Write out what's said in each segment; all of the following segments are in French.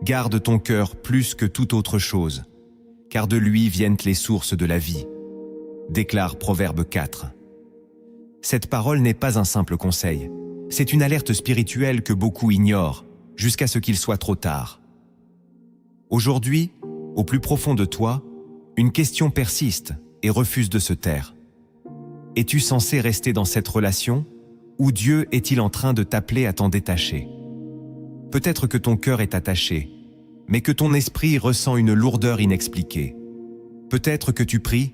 Garde ton cœur plus que toute autre chose, car de lui viennent les sources de la vie. Déclare Proverbe 4. Cette parole n'est pas un simple conseil, c'est une alerte spirituelle que beaucoup ignorent, jusqu'à ce qu'il soit trop tard. Aujourd'hui, au plus profond de toi, une question persiste et refuse de se taire. Es-tu censé rester dans cette relation, ou Dieu est-il en train de t'appeler à t'en détacher? Peut-être que ton cœur est attaché, mais que ton esprit ressent une lourdeur inexpliquée. Peut-être que tu pries,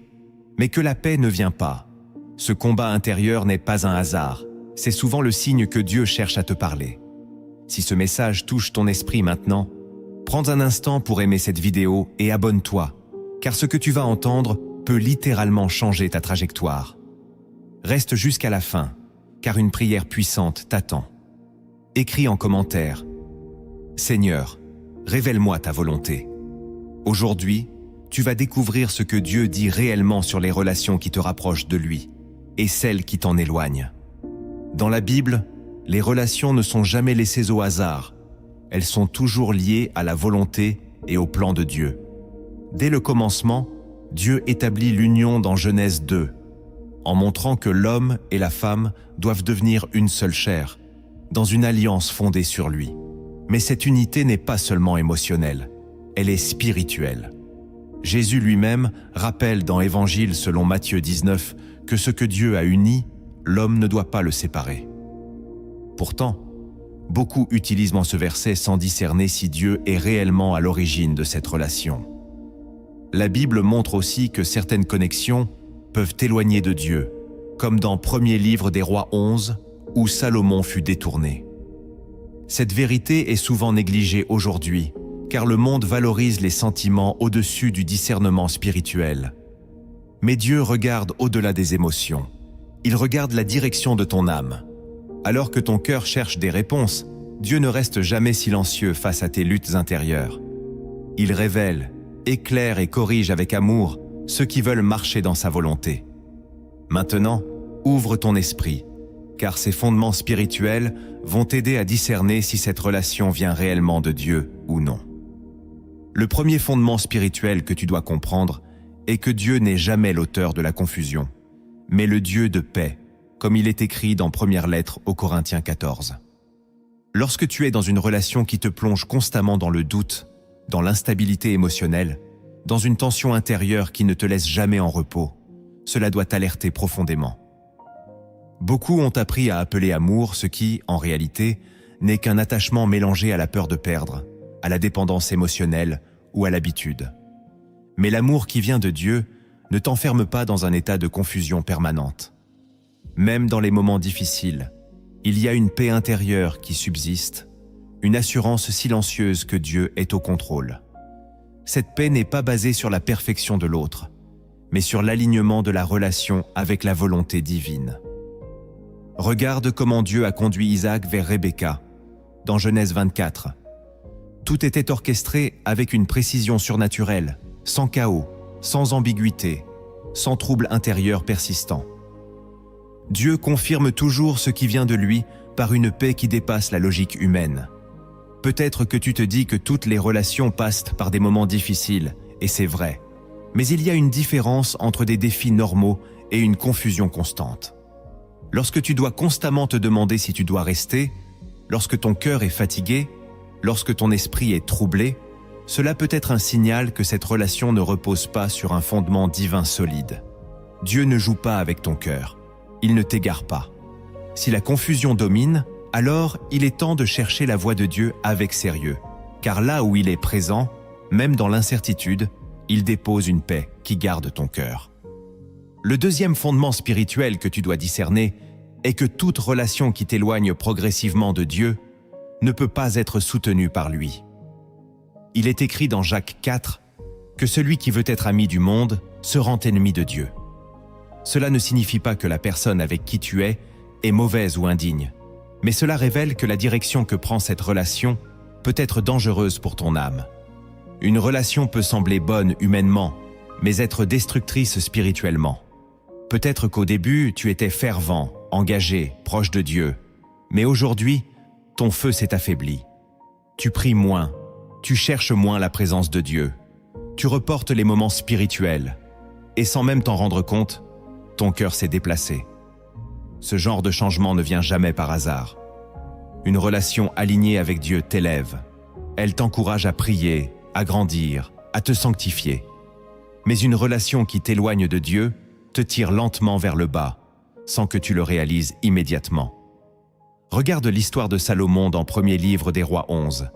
mais que la paix ne vient pas. Ce combat intérieur n'est pas un hasard, c'est souvent le signe que Dieu cherche à te parler. Si ce message touche ton esprit maintenant, prends un instant pour aimer cette vidéo et abonne-toi, car ce que tu vas entendre peut littéralement changer ta trajectoire. Reste jusqu'à la fin, car une prière puissante t'attend. Écris en commentaire « Seigneur, révèle-moi ta volonté ». Aujourd'hui, tu vas découvrir ce que Dieu dit réellement sur les relations qui te rapprochent de lui et celles qui t'en éloignent. Dans la Bible, les relations ne sont jamais laissées au hasard. Elles sont toujours liées à la volonté et au plan de Dieu. Dès le commencement, Dieu établit l'union dans Genèse 2, en montrant que l'homme et la femme doivent devenir une seule chair, dans une alliance fondée sur lui. Mais cette unité n'est pas seulement émotionnelle, elle est spirituelle. Jésus lui-même rappelle dans Évangile selon Matthieu 19 que ce que Dieu a uni, l'homme ne doit pas le séparer. Pourtant, beaucoup utilisent ce verset sans discerner si Dieu est réellement à l'origine de cette relation. La Bible montre aussi que certaines connexions peuvent éloigner de Dieu, comme dans Premier livre des Rois 11, où Salomon fut détourné. Cette vérité est souvent négligée aujourd'hui, car le monde valorise les sentiments au-dessus du discernement spirituel. Mais Dieu regarde au-delà des émotions. Il regarde la direction de ton âme. Alors que ton cœur cherche des réponses, Dieu ne reste jamais silencieux face à tes luttes intérieures. Il révèle, éclaire et corrige avec amour ceux qui veulent marcher dans sa volonté. Maintenant, ouvre ton esprit, car ces fondements spirituels vont t'aider à discerner si cette relation vient réellement de Dieu ou non. Le premier fondement spirituel que tu dois comprendre est que Dieu n'est jamais l'auteur de la confusion, mais le Dieu de paix, comme il est écrit dans première lettre aux Corinthiens 14. Lorsque tu es dans une relation qui te plonge constamment dans le doute, dans l'instabilité émotionnelle, dans une tension intérieure qui ne te laisse jamais en repos, cela doit t'alerter profondément. Beaucoup ont appris à appeler amour ce qui, en réalité, n'est qu'un attachement mélangé à la peur de perdre, à la dépendance émotionnelle ou à l'habitude. Mais l'amour qui vient de Dieu ne t'enferme pas dans un état de confusion permanente. Même dans les moments difficiles, il y a une paix intérieure qui subsiste, une assurance silencieuse que Dieu est au contrôle. Cette paix n'est pas basée sur la perfection de l'autre, mais sur l'alignement de la relation avec la volonté divine. Regarde comment Dieu a conduit Isaac vers Rebecca, dans Genèse 24. Tout était orchestré avec une précision surnaturelle, sans chaos, sans ambiguïté, sans trouble intérieur persistant. Dieu confirme toujours ce qui vient de lui par une paix qui dépasse la logique humaine. Peut-être que tu te dis que toutes les relations passent par des moments difficiles, et c'est vrai. Mais il y a une différence entre des défis normaux et une confusion constante. Lorsque tu dois constamment te demander si tu dois rester, lorsque ton cœur est fatigué, lorsque ton esprit est troublé, cela peut être un signal que cette relation ne repose pas sur un fondement divin solide. Dieu ne joue pas avec ton cœur. Il ne t'égare pas. Si la confusion domine, alors il est temps de chercher la voix de Dieu avec sérieux, car là où il est présent, même dans l'incertitude, il dépose une paix qui garde ton cœur. Le deuxième fondement spirituel que tu dois discerner est que toute relation qui t'éloigne progressivement de Dieu ne peut pas être soutenue par lui. Il est écrit dans Jacques 4 que celui qui veut être ami du monde se rend ennemi de Dieu. Cela ne signifie pas que la personne avec qui tu es mauvaise ou indigne, mais cela révèle que la direction que prend cette relation peut être dangereuse pour ton âme. Une relation peut sembler bonne humainement, mais être destructrice spirituellement. Peut-être qu'au début, tu étais fervent, engagé, proche de Dieu, mais aujourd'hui, ton feu s'est affaibli. Tu pries moins, Tu cherches moins la présence de Dieu. Tu reportes les moments spirituels. Et sans même t'en rendre compte, ton cœur s'est déplacé. Ce genre de changement ne vient jamais par hasard. Une relation alignée avec Dieu t'élève. Elle t'encourage à prier, à grandir, à te sanctifier. Mais une relation qui t'éloigne de Dieu te tire lentement vers le bas, sans que tu le réalises immédiatement. Regarde l'histoire de Salomon dans Premier Livre des Rois 11.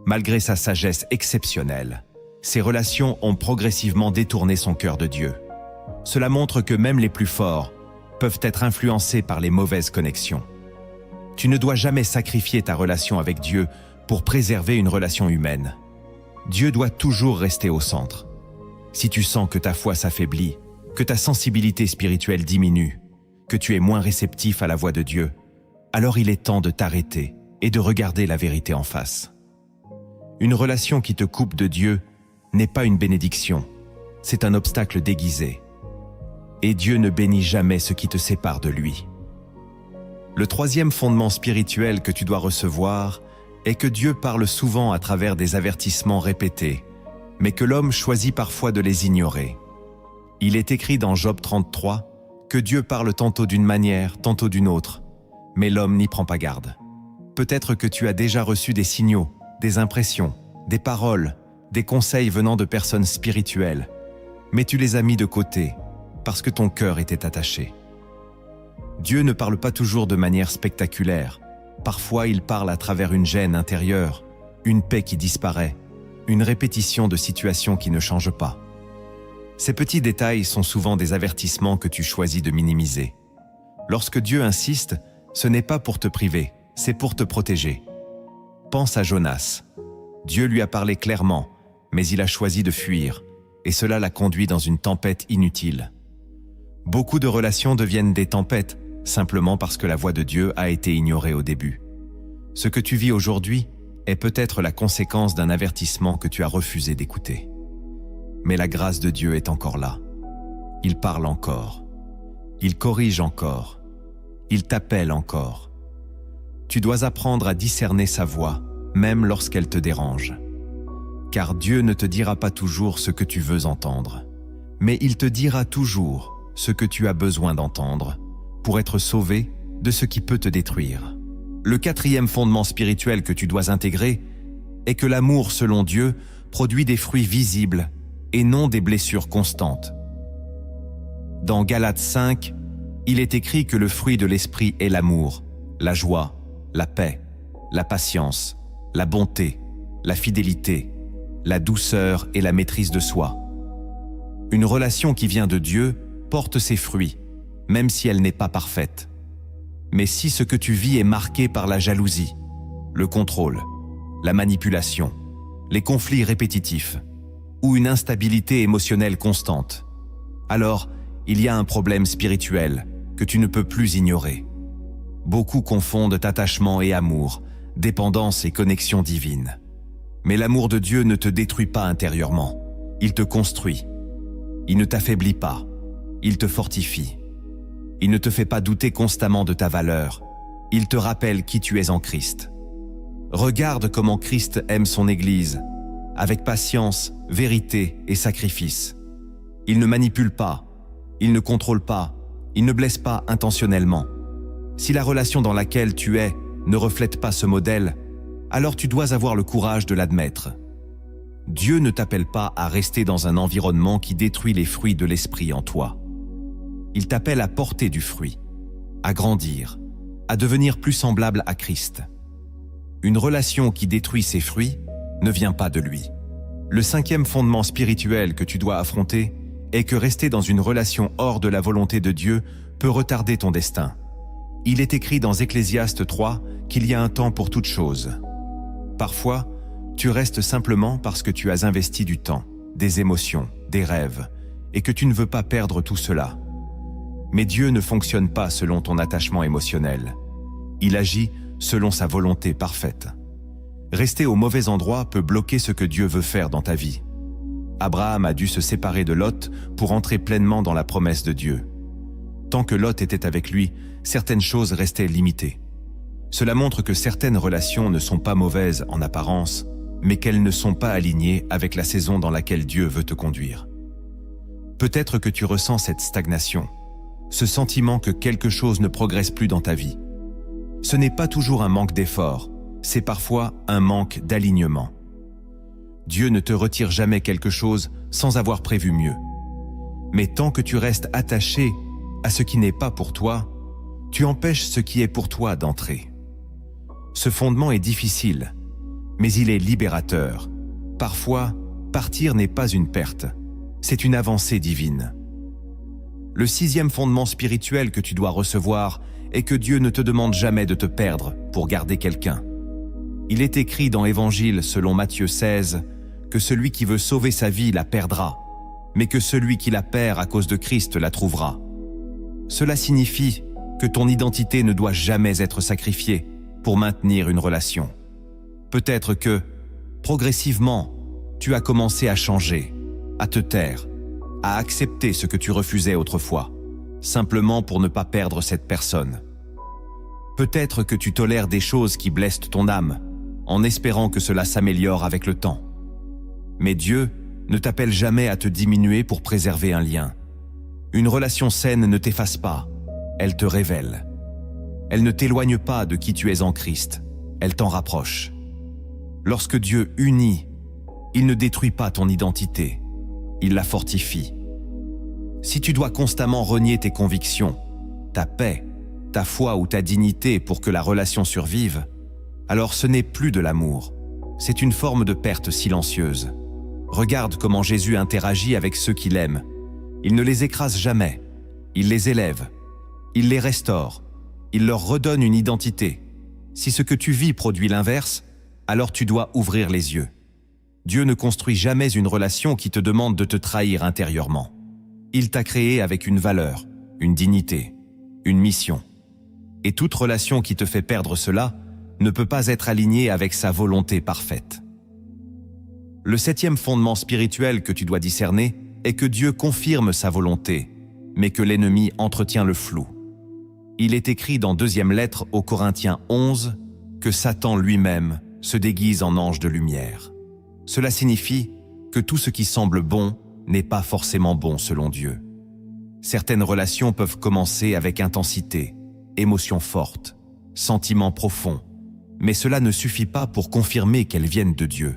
Malgré sa sagesse exceptionnelle, ses relations ont progressivement détourné son cœur de Dieu. Cela montre que même les plus forts peuvent être influencés par les mauvaises connexions. Tu ne dois jamais sacrifier ta relation avec Dieu pour préserver une relation humaine. Dieu doit toujours rester au centre. Si tu sens que ta foi s'affaiblit, que ta sensibilité spirituelle diminue, que tu es moins réceptif à la voix de Dieu, alors il est temps de t'arrêter et de regarder la vérité en face. Une relation qui te coupe de Dieu n'est pas une bénédiction, c'est un obstacle déguisé. Et Dieu ne bénit jamais ce qui te sépare de lui. Le troisième fondement spirituel que tu dois recevoir est que Dieu parle souvent à travers des avertissements répétés, mais que l'homme choisit parfois de les ignorer. Il est écrit dans Job 33 que Dieu parle tantôt d'une manière, tantôt d'une autre, mais l'homme n'y prend pas garde. Peut-être que tu as déjà reçu des signaux, des impressions, des paroles, des conseils venant de personnes spirituelles, mais tu les as mis de côté parce que ton cœur était attaché. Dieu ne parle pas toujours de manière spectaculaire. Parfois, il parle à travers une gêne intérieure, une paix qui disparaît, une répétition de situations qui ne changent pas. Ces petits détails sont souvent des avertissements que tu choisis de minimiser. Lorsque Dieu insiste, ce n'est pas pour te priver, c'est pour te protéger. Pense à Jonas. Dieu lui a parlé clairement, mais il a choisi de fuir, et cela l'a conduit dans une tempête inutile. Beaucoup de relations deviennent des tempêtes, simplement parce que la voix de Dieu a été ignorée au début. Ce que tu vis aujourd'hui est peut-être la conséquence d'un avertissement que tu as refusé d'écouter. Mais la grâce de Dieu est encore là. Il parle encore. Il corrige encore. Il t'appelle encore. Tu dois apprendre à discerner sa voix, même lorsqu'elle te dérange. Car Dieu ne te dira pas toujours ce que tu veux entendre, mais il te dira toujours ce que tu as besoin d'entendre pour être sauvé de ce qui peut te détruire. Le quatrième fondement spirituel que tu dois intégrer est que l'amour selon Dieu produit des fruits visibles et non des blessures constantes. Dans Galates 5, il est écrit que le fruit de l'esprit est l'amour, la joie, la paix, la patience, la bonté, la fidélité, la douceur et la maîtrise de soi. Une relation qui vient de Dieu porte ses fruits, même si elle n'est pas parfaite. Mais si ce que tu vis est marqué par la jalousie, le contrôle, la manipulation, les conflits répétitifs ou une instabilité émotionnelle constante, alors il y a un problème spirituel que tu ne peux plus ignorer. Beaucoup confondent attachement et amour, dépendance et connexion divine. Mais l'amour de Dieu ne te détruit pas intérieurement, il te construit. Il ne t'affaiblit pas, il te fortifie. Il ne te fait pas douter constamment de ta valeur, il te rappelle qui tu es en Christ. Regarde comment Christ aime son Église, avec patience, vérité et sacrifice. Il ne manipule pas, il ne contrôle pas, il ne blesse pas intentionnellement. Si la relation dans laquelle tu es ne reflète pas ce modèle, alors tu dois avoir le courage de l'admettre. Dieu ne t'appelle pas à rester dans un environnement qui détruit les fruits de l'esprit en toi. Il t'appelle à porter du fruit, à grandir, à devenir plus semblable à Christ. Une relation qui détruit ses fruits ne vient pas de lui. Le cinquième fondement spirituel que tu dois affronter est que rester dans une relation hors de la volonté de Dieu peut retarder ton destin. Il est écrit dans Ecclésiaste 3 qu'il y a un temps pour toute chose. Parfois, tu restes simplement parce que tu as investi du temps, des émotions, des rêves, et que tu ne veux pas perdre tout cela. Mais Dieu ne fonctionne pas selon ton attachement émotionnel. Il agit selon sa volonté parfaite. Rester au mauvais endroit peut bloquer ce que Dieu veut faire dans ta vie. Abraham a dû se séparer de Lot pour entrer pleinement dans la promesse de Dieu. Tant que Lot était avec lui, certaines choses restaient limitées. Cela montre que certaines relations ne sont pas mauvaises en apparence, mais qu'elles ne sont pas alignées avec la saison dans laquelle Dieu veut te conduire. Peut-être que tu ressens cette stagnation, ce sentiment que quelque chose ne progresse plus dans ta vie. Ce n'est pas toujours un manque d'effort, c'est parfois un manque d'alignement. Dieu ne te retire jamais quelque chose sans avoir prévu mieux. Mais tant que tu restes attaché à ce qui n'est pas pour toi, tu empêches ce qui est pour toi d'entrer. Ce fondement est difficile, mais il est libérateur. Parfois, partir n'est pas une perte, c'est une avancée divine. Le 6e fondement spirituel que tu dois recevoir est que Dieu ne te demande jamais de te perdre pour garder quelqu'un. Il est écrit dans Évangile selon Matthieu 16 que celui qui veut sauver sa vie la perdra, mais que celui qui la perd à cause de Christ la trouvera. Cela signifie que ton identité ne doit jamais être sacrifiée pour maintenir une relation. Peut-être que, progressivement, tu as commencé à changer, à te taire, à accepter ce que tu refusais autrefois, simplement pour ne pas perdre cette personne. Peut-être que tu tolères des choses qui blessent ton âme, en espérant que cela s'améliore avec le temps. Mais Dieu ne t'appelle jamais à te diminuer pour préserver un lien. Une relation saine ne t'efface pas, elle te révèle. Elle ne t'éloigne pas de qui tu es en Christ, elle t'en rapproche. Lorsque Dieu unit, il ne détruit pas ton identité, il la fortifie. Si tu dois constamment renier tes convictions, ta paix, ta foi ou ta dignité pour que la relation survive, alors ce n'est plus de l'amour, c'est une forme de perte silencieuse. Regarde comment Jésus interagit avec ceux qu'il aime. Il ne les écrase jamais, il les élève, il les restaure, il leur redonne une identité. Si ce que tu vis produit l'inverse, alors tu dois ouvrir les yeux. Dieu ne construit jamais une relation qui te demande de te trahir intérieurement. Il t'a créé avec une valeur, une dignité, une mission. Et toute relation qui te fait perdre cela ne peut pas être alignée avec sa volonté parfaite. Le 7e fondement spirituel que tu dois discerner est que Dieu confirme sa volonté, mais que l'ennemi entretient le flou. Il est écrit dans 2e lettre aux Corinthiens 11 que Satan lui-même se déguise en ange de lumière. Cela signifie que tout ce qui semble bon n'est pas forcément bon selon Dieu. Certaines relations peuvent commencer avec intensité, émotions fortes, sentiments profonds, mais cela ne suffit pas pour confirmer qu'elles viennent de Dieu.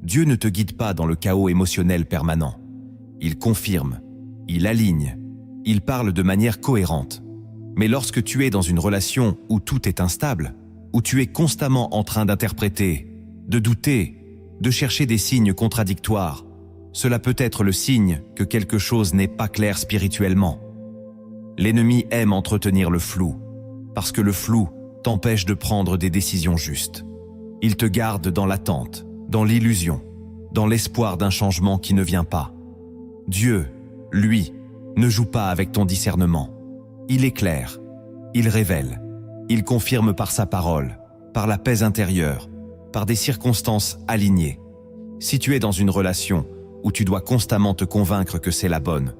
Dieu ne te guide pas dans le chaos émotionnel permanent. Il confirme, il aligne, il parle de manière cohérente. Mais lorsque tu es dans une relation où tout est instable, où tu es constamment en train d'interpréter, de douter, de chercher des signes contradictoires, cela peut être le signe que quelque chose n'est pas clair spirituellement. L'ennemi aime entretenir le flou, parce que le flou t'empêche de prendre des décisions justes. Il te garde dans l'attente, dans l'illusion, dans l'espoir d'un changement qui ne vient pas. Dieu, lui, ne joue pas avec ton discernement. Il éclaire, il révèle, il confirme par sa parole, par la paix intérieure, par des circonstances alignées. Si tu es dans une relation où tu dois constamment te convaincre que c'est la bonne,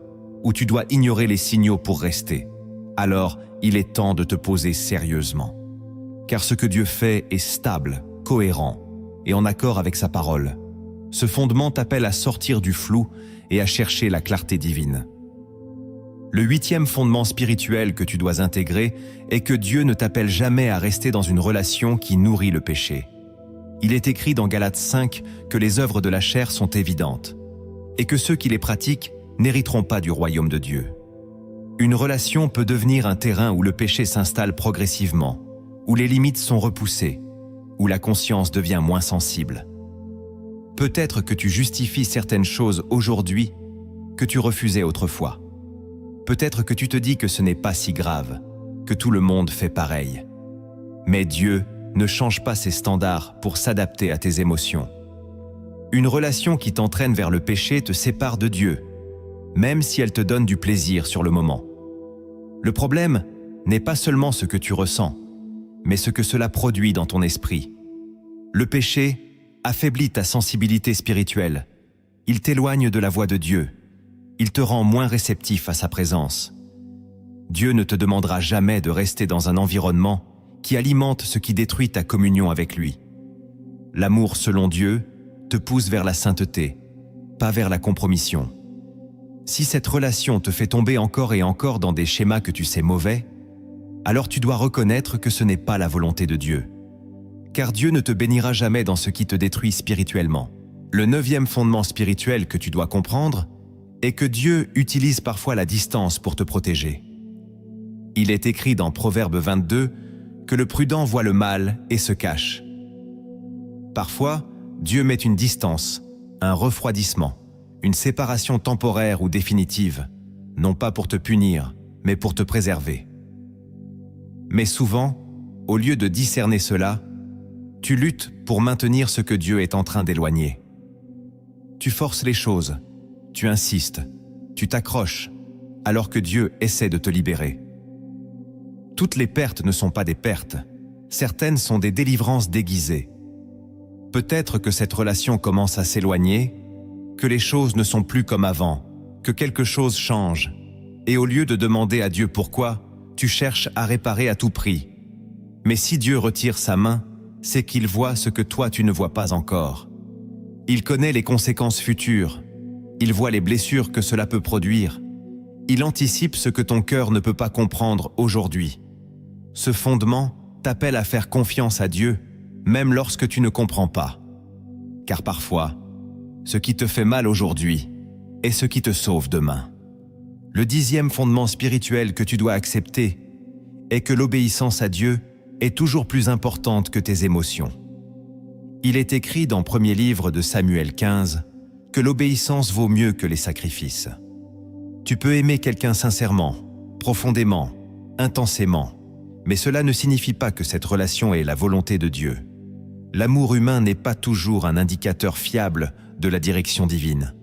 où tu dois ignorer les signaux pour rester, alors il est temps de te poser sérieusement. Car ce que Dieu fait est stable, cohérent et en accord avec sa parole. Ce fondement t'appelle à sortir du flou et à chercher la clarté divine. Le 8e fondement spirituel que tu dois intégrer est que Dieu ne t'appelle jamais à rester dans une relation qui nourrit le péché. Il est écrit dans Galates 5 que les œuvres de la chair sont évidentes et que ceux qui les pratiquent n'hériteront pas du royaume de Dieu. Une relation peut devenir un terrain où le péché s'installe progressivement, où les limites sont repoussées, où la conscience devient moins sensible. Peut-être que tu justifies certaines choses aujourd'hui que tu refusais autrefois. Peut-être que tu te dis que ce n'est pas si grave, que tout le monde fait pareil. Mais Dieu ne change pas ses standards pour s'adapter à tes émotions. Une relation qui t'entraîne vers le péché te sépare de Dieu, même si elle te donne du plaisir sur le moment. Le problème n'est pas seulement ce que tu ressens, mais ce que cela produit dans ton esprit. Le péché affaiblit ta sensibilité spirituelle. Il t'éloigne de la voix de Dieu. Il te rend moins réceptif à sa présence. Dieu ne te demandera jamais de rester dans un environnement qui alimente ce qui détruit ta communion avec lui. L'amour selon Dieu te pousse vers la sainteté, pas vers la compromission. Si cette relation te fait tomber encore et encore dans des schémas que tu sais mauvais, alors tu dois reconnaître que ce n'est pas la volonté de Dieu. Car Dieu ne te bénira jamais dans ce qui te détruit spirituellement. Le 9e fondement spirituel que tu dois comprendre est que Dieu utilise parfois la distance pour te protéger. Il est écrit dans Proverbe 22 que le prudent voit le mal et se cache. Parfois, Dieu met une distance, un refroidissement, une séparation temporaire ou définitive, non pas pour te punir, mais pour te préserver. Mais souvent, au lieu de discerner cela, tu luttes pour maintenir ce que Dieu est en train d'éloigner. Tu forces les choses, tu insistes, tu t'accroches, alors que Dieu essaie de te libérer. Toutes les pertes ne sont pas des pertes, certaines sont des délivrances déguisées. Peut-être que cette relation commence à s'éloigner, que les choses ne sont plus comme avant, que quelque chose change, et au lieu de demander à Dieu pourquoi, tu cherches à réparer à tout prix. Mais si Dieu retire sa main, c'est qu'il voit ce que toi tu ne vois pas encore. Il connaît les conséquences futures, il voit les blessures que cela peut produire, il anticipe ce que ton cœur ne peut pas comprendre aujourd'hui. Ce fondement t'appelle à faire confiance à Dieu, même lorsque tu ne comprends pas. Car parfois, ce qui te fait mal aujourd'hui est ce qui te sauve demain. Le 10e fondement spirituel que tu dois accepter est que l'obéissance à Dieu est toujours plus importante que tes émotions. Il est écrit dans premier livre de Samuel 15 que l'obéissance vaut mieux que les sacrifices. Tu peux aimer quelqu'un sincèrement, profondément, intensément, mais cela ne signifie pas que cette relation est la volonté de Dieu. L'amour humain n'est pas toujours un indicateur fiable de la direction divine.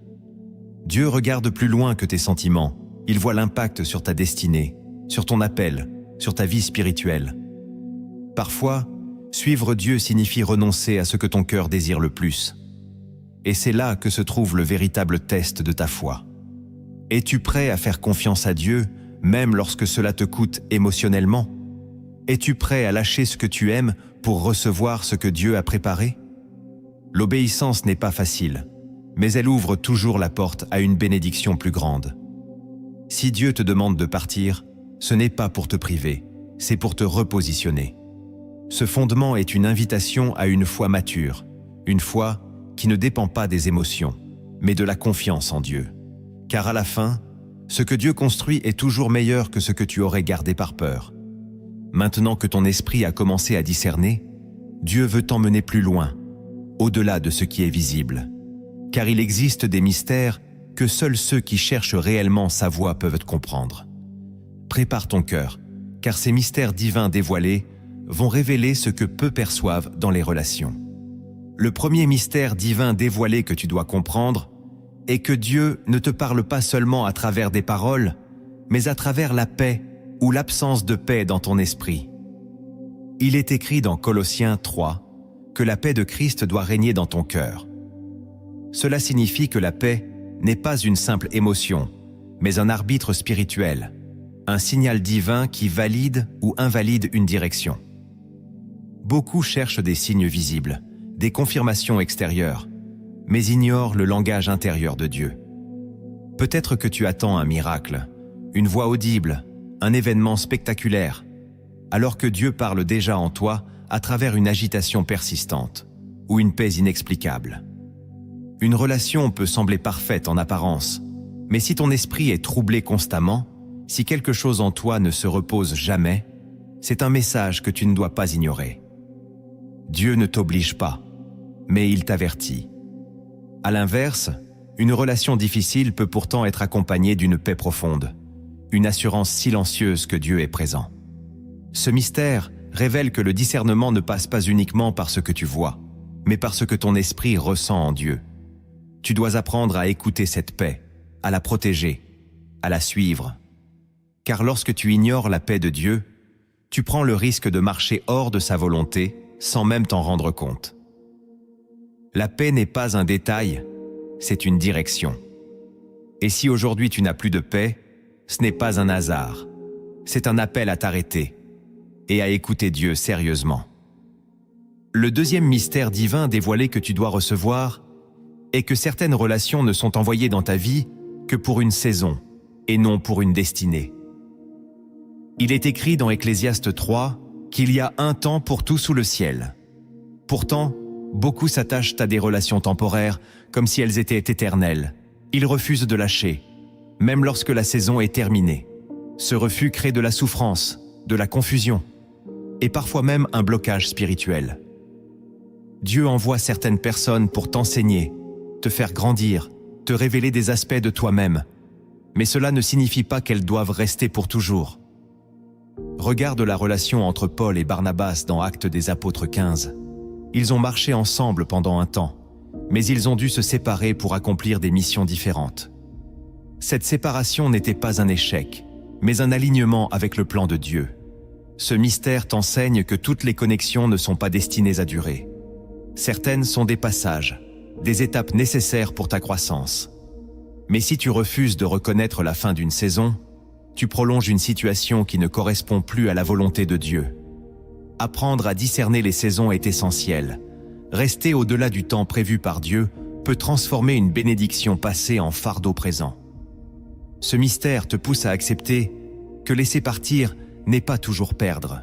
Dieu regarde plus loin que tes sentiments, il voit l'impact sur ta destinée, sur ton appel, sur ta vie spirituelle. Parfois, suivre Dieu signifie renoncer à ce que ton cœur désire le plus. Et c'est là que se trouve le véritable test de ta foi. Es-tu prêt à faire confiance à Dieu, même lorsque cela te coûte émotionnellement? Es-tu prêt à lâcher ce que tu aimes pour recevoir ce que Dieu a préparé? L'obéissance n'est pas facile, mais elle ouvre toujours la porte à une bénédiction plus grande. Si Dieu te demande de partir, ce n'est pas pour te priver, c'est pour te repositionner. Ce fondement est une invitation à une foi mature, une foi qui ne dépend pas des émotions, mais de la confiance en Dieu. Car à la fin, ce que Dieu construit est toujours meilleur que ce que tu aurais gardé par peur. Maintenant que ton esprit a commencé à discerner, Dieu veut t'emmener plus loin, au-delà de ce qui est visible. Car il existe des mystères que seuls ceux qui cherchent réellement sa voie peuvent comprendre. Prépare ton cœur, car ces mystères divins dévoilés vont révéler ce que peu perçoivent dans les relations. Le premier mystère divin dévoilé que tu dois comprendre est que Dieu ne te parle pas seulement à travers des paroles, mais à travers la paix ou l'absence de paix dans ton esprit. Il est écrit dans Colossiens 3 que la paix de Christ doit régner dans ton cœur. Cela signifie que la paix n'est pas une simple émotion, mais un arbitre spirituel, un signal divin qui valide ou invalide une direction. Beaucoup cherchent des signes visibles, des confirmations extérieures, mais ignorent le langage intérieur de Dieu. Peut-être que tu attends un miracle, une voix audible, un événement spectaculaire, alors que Dieu parle déjà en toi à travers une agitation persistante ou une paix inexplicable. Une relation peut sembler parfaite en apparence, mais si ton esprit est troublé constamment, si quelque chose en toi ne se repose jamais, c'est un message que tu ne dois pas ignorer. Dieu ne t'oblige pas, mais il t'avertit. À l'inverse, une relation difficile peut pourtant être accompagnée d'une paix profonde, une assurance silencieuse que Dieu est présent. Ce mystère révèle que le discernement ne passe pas uniquement par ce que tu vois, mais par ce que ton esprit ressent en Dieu. Tu dois apprendre à écouter cette paix, à la protéger, à la suivre. Car lorsque tu ignores la paix de Dieu, tu prends le risque de marcher hors de sa volonté sans même t'en rendre compte. La paix n'est pas un détail, c'est une direction. Et si aujourd'hui tu n'as plus de paix, ce n'est pas un hasard, c'est un appel à t'arrêter et à écouter Dieu sérieusement. Le deuxième mystère divin dévoilé que tu dois recevoir et que certaines relations ne sont envoyées dans ta vie que pour une saison et non pour une destinée. Il est écrit dans Ecclésiaste 3 qu'il y a un temps pour tout sous le ciel. Pourtant, beaucoup s'attachent à des relations temporaires comme si elles étaient éternelles. Ils refusent de lâcher, même lorsque la saison est terminée. Ce refus crée de la souffrance, de la confusion et parfois même un blocage spirituel. Dieu envoie certaines personnes pour t'enseigner, te faire grandir, te révéler des aspects de toi-même, mais cela ne signifie pas qu'elles doivent rester pour toujours. Regarde la relation entre Paul et Barnabas dans Actes des Apôtres 15. Ils ont marché ensemble pendant un temps, mais ils ont dû se séparer pour accomplir des missions différentes. Cette séparation n'était pas un échec, mais un alignement avec le plan de Dieu. Ce mystère t'enseigne que toutes les connexions ne sont pas destinées à durer. Certaines sont des passages, des étapes nécessaires pour ta croissance. Mais si tu refuses de reconnaître la fin d'une saison, tu prolonges une situation qui ne correspond plus à la volonté de Dieu. Apprendre à discerner les saisons est essentiel. Rester au-delà du temps prévu par Dieu peut transformer une bénédiction passée en fardeau présent. Ce mystère te pousse à accepter que laisser partir n'est pas toujours perdre.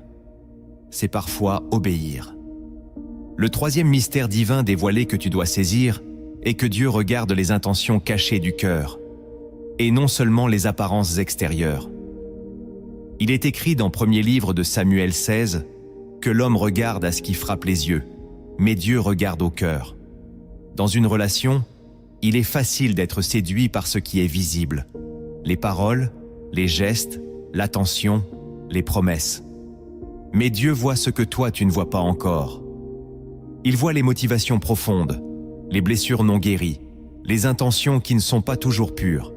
C'est parfois obéir. Le troisième mystère divin dévoilé que tu dois saisir est que Dieu regarde les intentions cachées du cœur, et non seulement les apparences extérieures. Il est écrit dans premier livre de Samuel 16 que l'homme regarde à ce qui frappe les yeux, mais Dieu regarde au cœur. Dans une relation, il est facile d'être séduit par ce qui est visible. Les paroles, les gestes, l'attention, les promesses. Mais Dieu voit ce que toi tu ne vois pas encore. Il voit les motivations profondes, les blessures non guéries, les intentions qui ne sont pas toujours pures.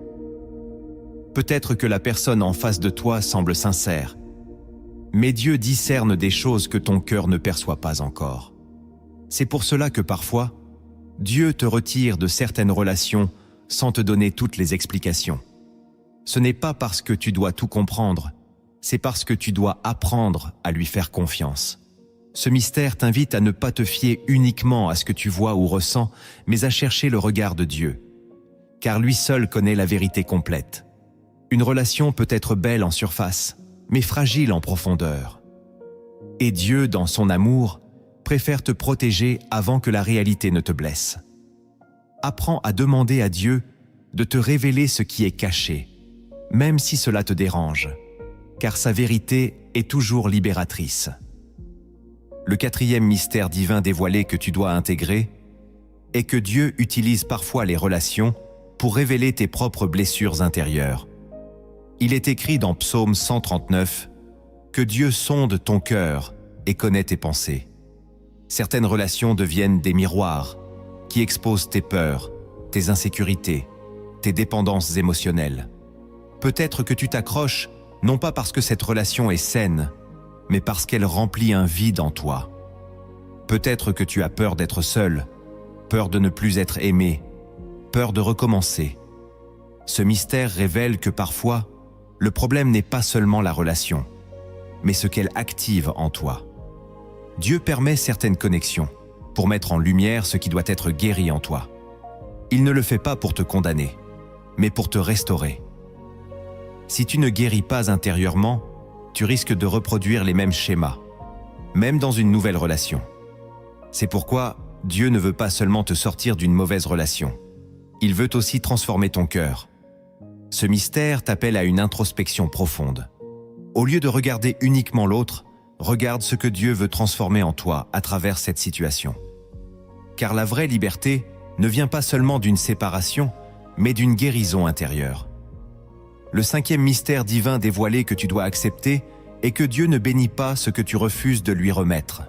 Peut-être que la personne en face de toi semble sincère, mais Dieu discerne des choses que ton cœur ne perçoit pas encore. C'est pour cela que parfois, Dieu te retire de certaines relations sans te donner toutes les explications. Ce n'est pas parce que tu dois tout comprendre, c'est parce que tu dois apprendre à lui faire confiance. Ce mystère t'invite à ne pas te fier uniquement à ce que tu vois ou ressens, mais à chercher le regard de Dieu. Car lui seul connaît la vérité complète. Une relation peut être belle en surface, mais fragile en profondeur. Et Dieu, dans son amour, préfère te protéger avant que la réalité ne te blesse. Apprends à demander à Dieu de te révéler ce qui est caché, même si cela te dérange, car sa vérité est toujours libératrice. Le quatrième mystère divin dévoilé que tu dois intégrer est que Dieu utilise parfois les relations pour révéler tes propres blessures intérieures. Il est écrit dans Psaume 139 que Dieu sonde ton cœur et connaît tes pensées. Certaines relations deviennent des miroirs qui exposent tes peurs, tes insécurités, tes dépendances émotionnelles. Peut-être que tu t'accroches non pas parce que cette relation est saine, mais parce qu'elle remplit un vide en toi. Peut-être que tu as peur d'être seul, peur de ne plus être aimé, peur de recommencer. Ce mystère révèle que parfois, le problème n'est pas seulement la relation, mais ce qu'elle active en toi. Dieu permet certaines connexions pour mettre en lumière ce qui doit être guéri en toi. Il ne le fait pas pour te condamner, mais pour te restaurer. Si tu ne guéris pas intérieurement, tu risques de reproduire les mêmes schémas, même dans une nouvelle relation. C'est pourquoi Dieu ne veut pas seulement te sortir d'une mauvaise relation. Il veut aussi transformer ton cœur. Ce mystère t'appelle à une introspection profonde. Au lieu de regarder uniquement l'autre, regarde ce que Dieu veut transformer en toi à travers cette situation. Car la vraie liberté ne vient pas seulement d'une séparation, mais d'une guérison intérieure. Le cinquième mystère divin dévoilé que tu dois accepter est que Dieu ne bénit pas ce que tu refuses de lui remettre.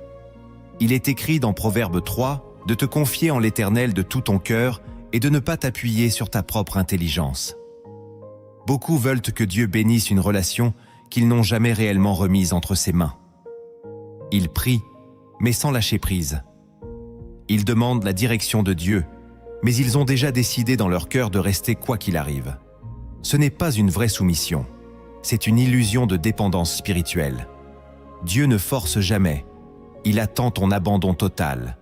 Il est écrit dans Proverbe 3 de te confier en l'Éternel de tout ton cœur et de ne pas t'appuyer sur ta propre intelligence. Beaucoup veulent que Dieu bénisse une relation qu'ils n'ont jamais réellement remise entre ses mains. Ils prient, mais sans lâcher prise. Ils demandent la direction de Dieu, mais ils ont déjà décidé dans leur cœur de rester quoi qu'il arrive. Ce n'est pas une vraie soumission, c'est une illusion de dépendance spirituelle. Dieu ne force jamais, il attend ton abandon total.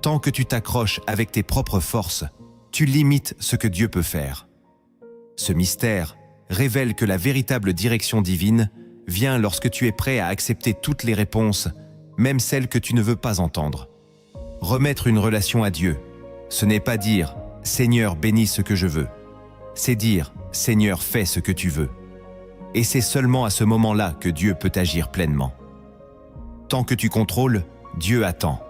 Tant que tu t'accroches avec tes propres forces, tu limites ce que Dieu peut faire. Ce mystère révèle que la véritable direction divine vient lorsque tu es prêt à accepter toutes les réponses, même celles que tu ne veux pas entendre. Remettre une relation à Dieu, ce n'est pas dire « Seigneur, bénis ce que je veux ». C'est dire « Seigneur, fais ce que tu veux ». Et c'est seulement à ce moment-là que Dieu peut agir pleinement. Tant que tu contrôles, Dieu attend.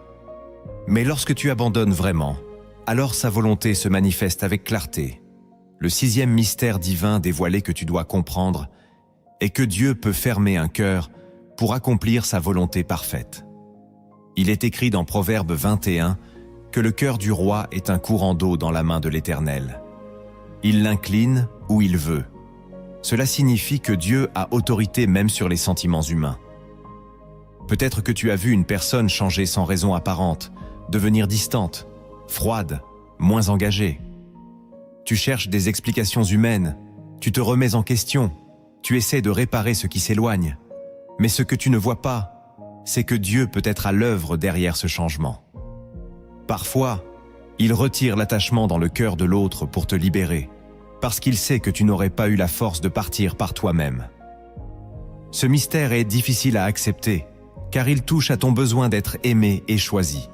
Mais lorsque tu abandonnes vraiment, alors sa volonté se manifeste avec clarté. Le 6e mystère divin dévoilé que tu dois comprendre est que Dieu peut fermer un cœur pour accomplir sa volonté parfaite. Il est écrit dans Proverbe 21 que le cœur du roi est un courant d'eau dans la main de l'Éternel. Il l'incline où il veut. Cela signifie que Dieu a autorité même sur les sentiments humains. Peut-être que tu as vu une personne changer sans raison apparente, devenir distante, froide, moins engagée. Tu cherches des explications humaines, tu te remets en question, tu essaies de réparer ce qui s'éloigne. Mais ce que tu ne vois pas, c'est que Dieu peut être à l'œuvre derrière ce changement. Parfois, il retire l'attachement dans le cœur de l'autre pour te libérer, parce qu'il sait que tu n'aurais pas eu la force de partir par toi-même. Ce mystère est difficile à accepter, car il touche à ton besoin d'être aimé et choisi.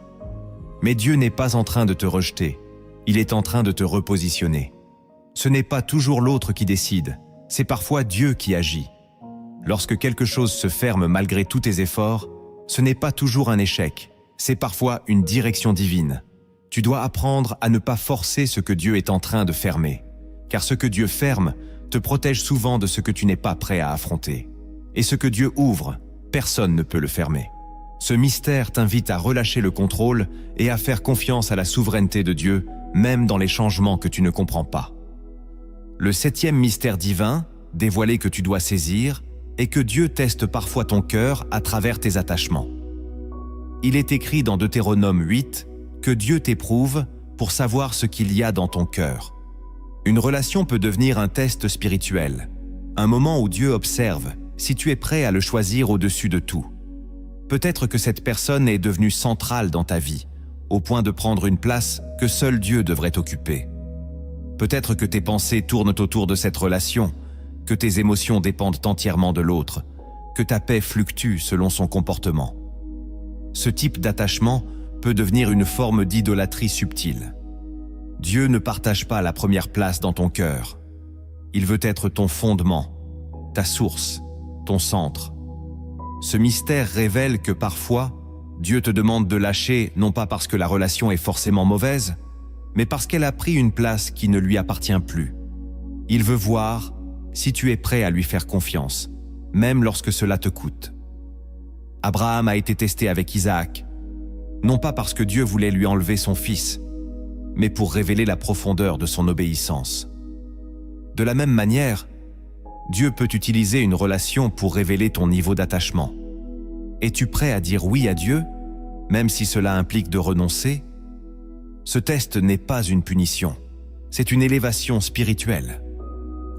Mais Dieu n'est pas en train de te rejeter, il est en train de te repositionner. Ce n'est pas toujours l'autre qui décide, c'est parfois Dieu qui agit. Lorsque quelque chose se ferme malgré tous tes efforts, ce n'est pas toujours un échec, c'est parfois une direction divine. Tu dois apprendre à ne pas forcer ce que Dieu est en train de fermer, car ce que Dieu ferme te protège souvent de ce que tu n'es pas prêt à affronter. Et ce que Dieu ouvre, personne ne peut le fermer. Ce mystère t'invite à relâcher le contrôle et à faire confiance à la souveraineté de Dieu, même dans les changements que tu ne comprends pas. Le 7e mystère divin, dévoilé que tu dois saisir, est que Dieu teste parfois ton cœur à travers tes attachements. Il est écrit dans Deutéronome 8 que Dieu t'éprouve pour savoir ce qu'il y a dans ton cœur. Une relation peut devenir un test spirituel, un moment où Dieu observe si tu es prêt à le choisir au-dessus de tout. Peut-être que cette personne est devenue centrale dans ta vie, au point de prendre une place que seul Dieu devrait occuper. Peut-être que tes pensées tournent autour de cette relation, que tes émotions dépendent entièrement de l'autre, que ta paix fluctue selon son comportement. Ce type d'attachement peut devenir une forme d'idolâtrie subtile. Dieu ne partage pas la première place dans ton cœur. Il veut être ton fondement, ta source, ton centre. Ce mystère révèle que parfois, Dieu te demande de lâcher non pas parce que la relation est forcément mauvaise, mais parce qu'elle a pris une place qui ne lui appartient plus. Il veut voir si tu es prêt à lui faire confiance, même lorsque cela te coûte. Abraham a été testé avec Isaac, non pas parce que Dieu voulait lui enlever son fils, mais pour révéler la profondeur de son obéissance. De la même manière, Dieu peut utiliser une relation pour révéler ton niveau d'attachement. Es-tu prêt à dire oui à Dieu, même si cela implique de renoncer? Ce test n'est pas une punition, c'est une élévation spirituelle.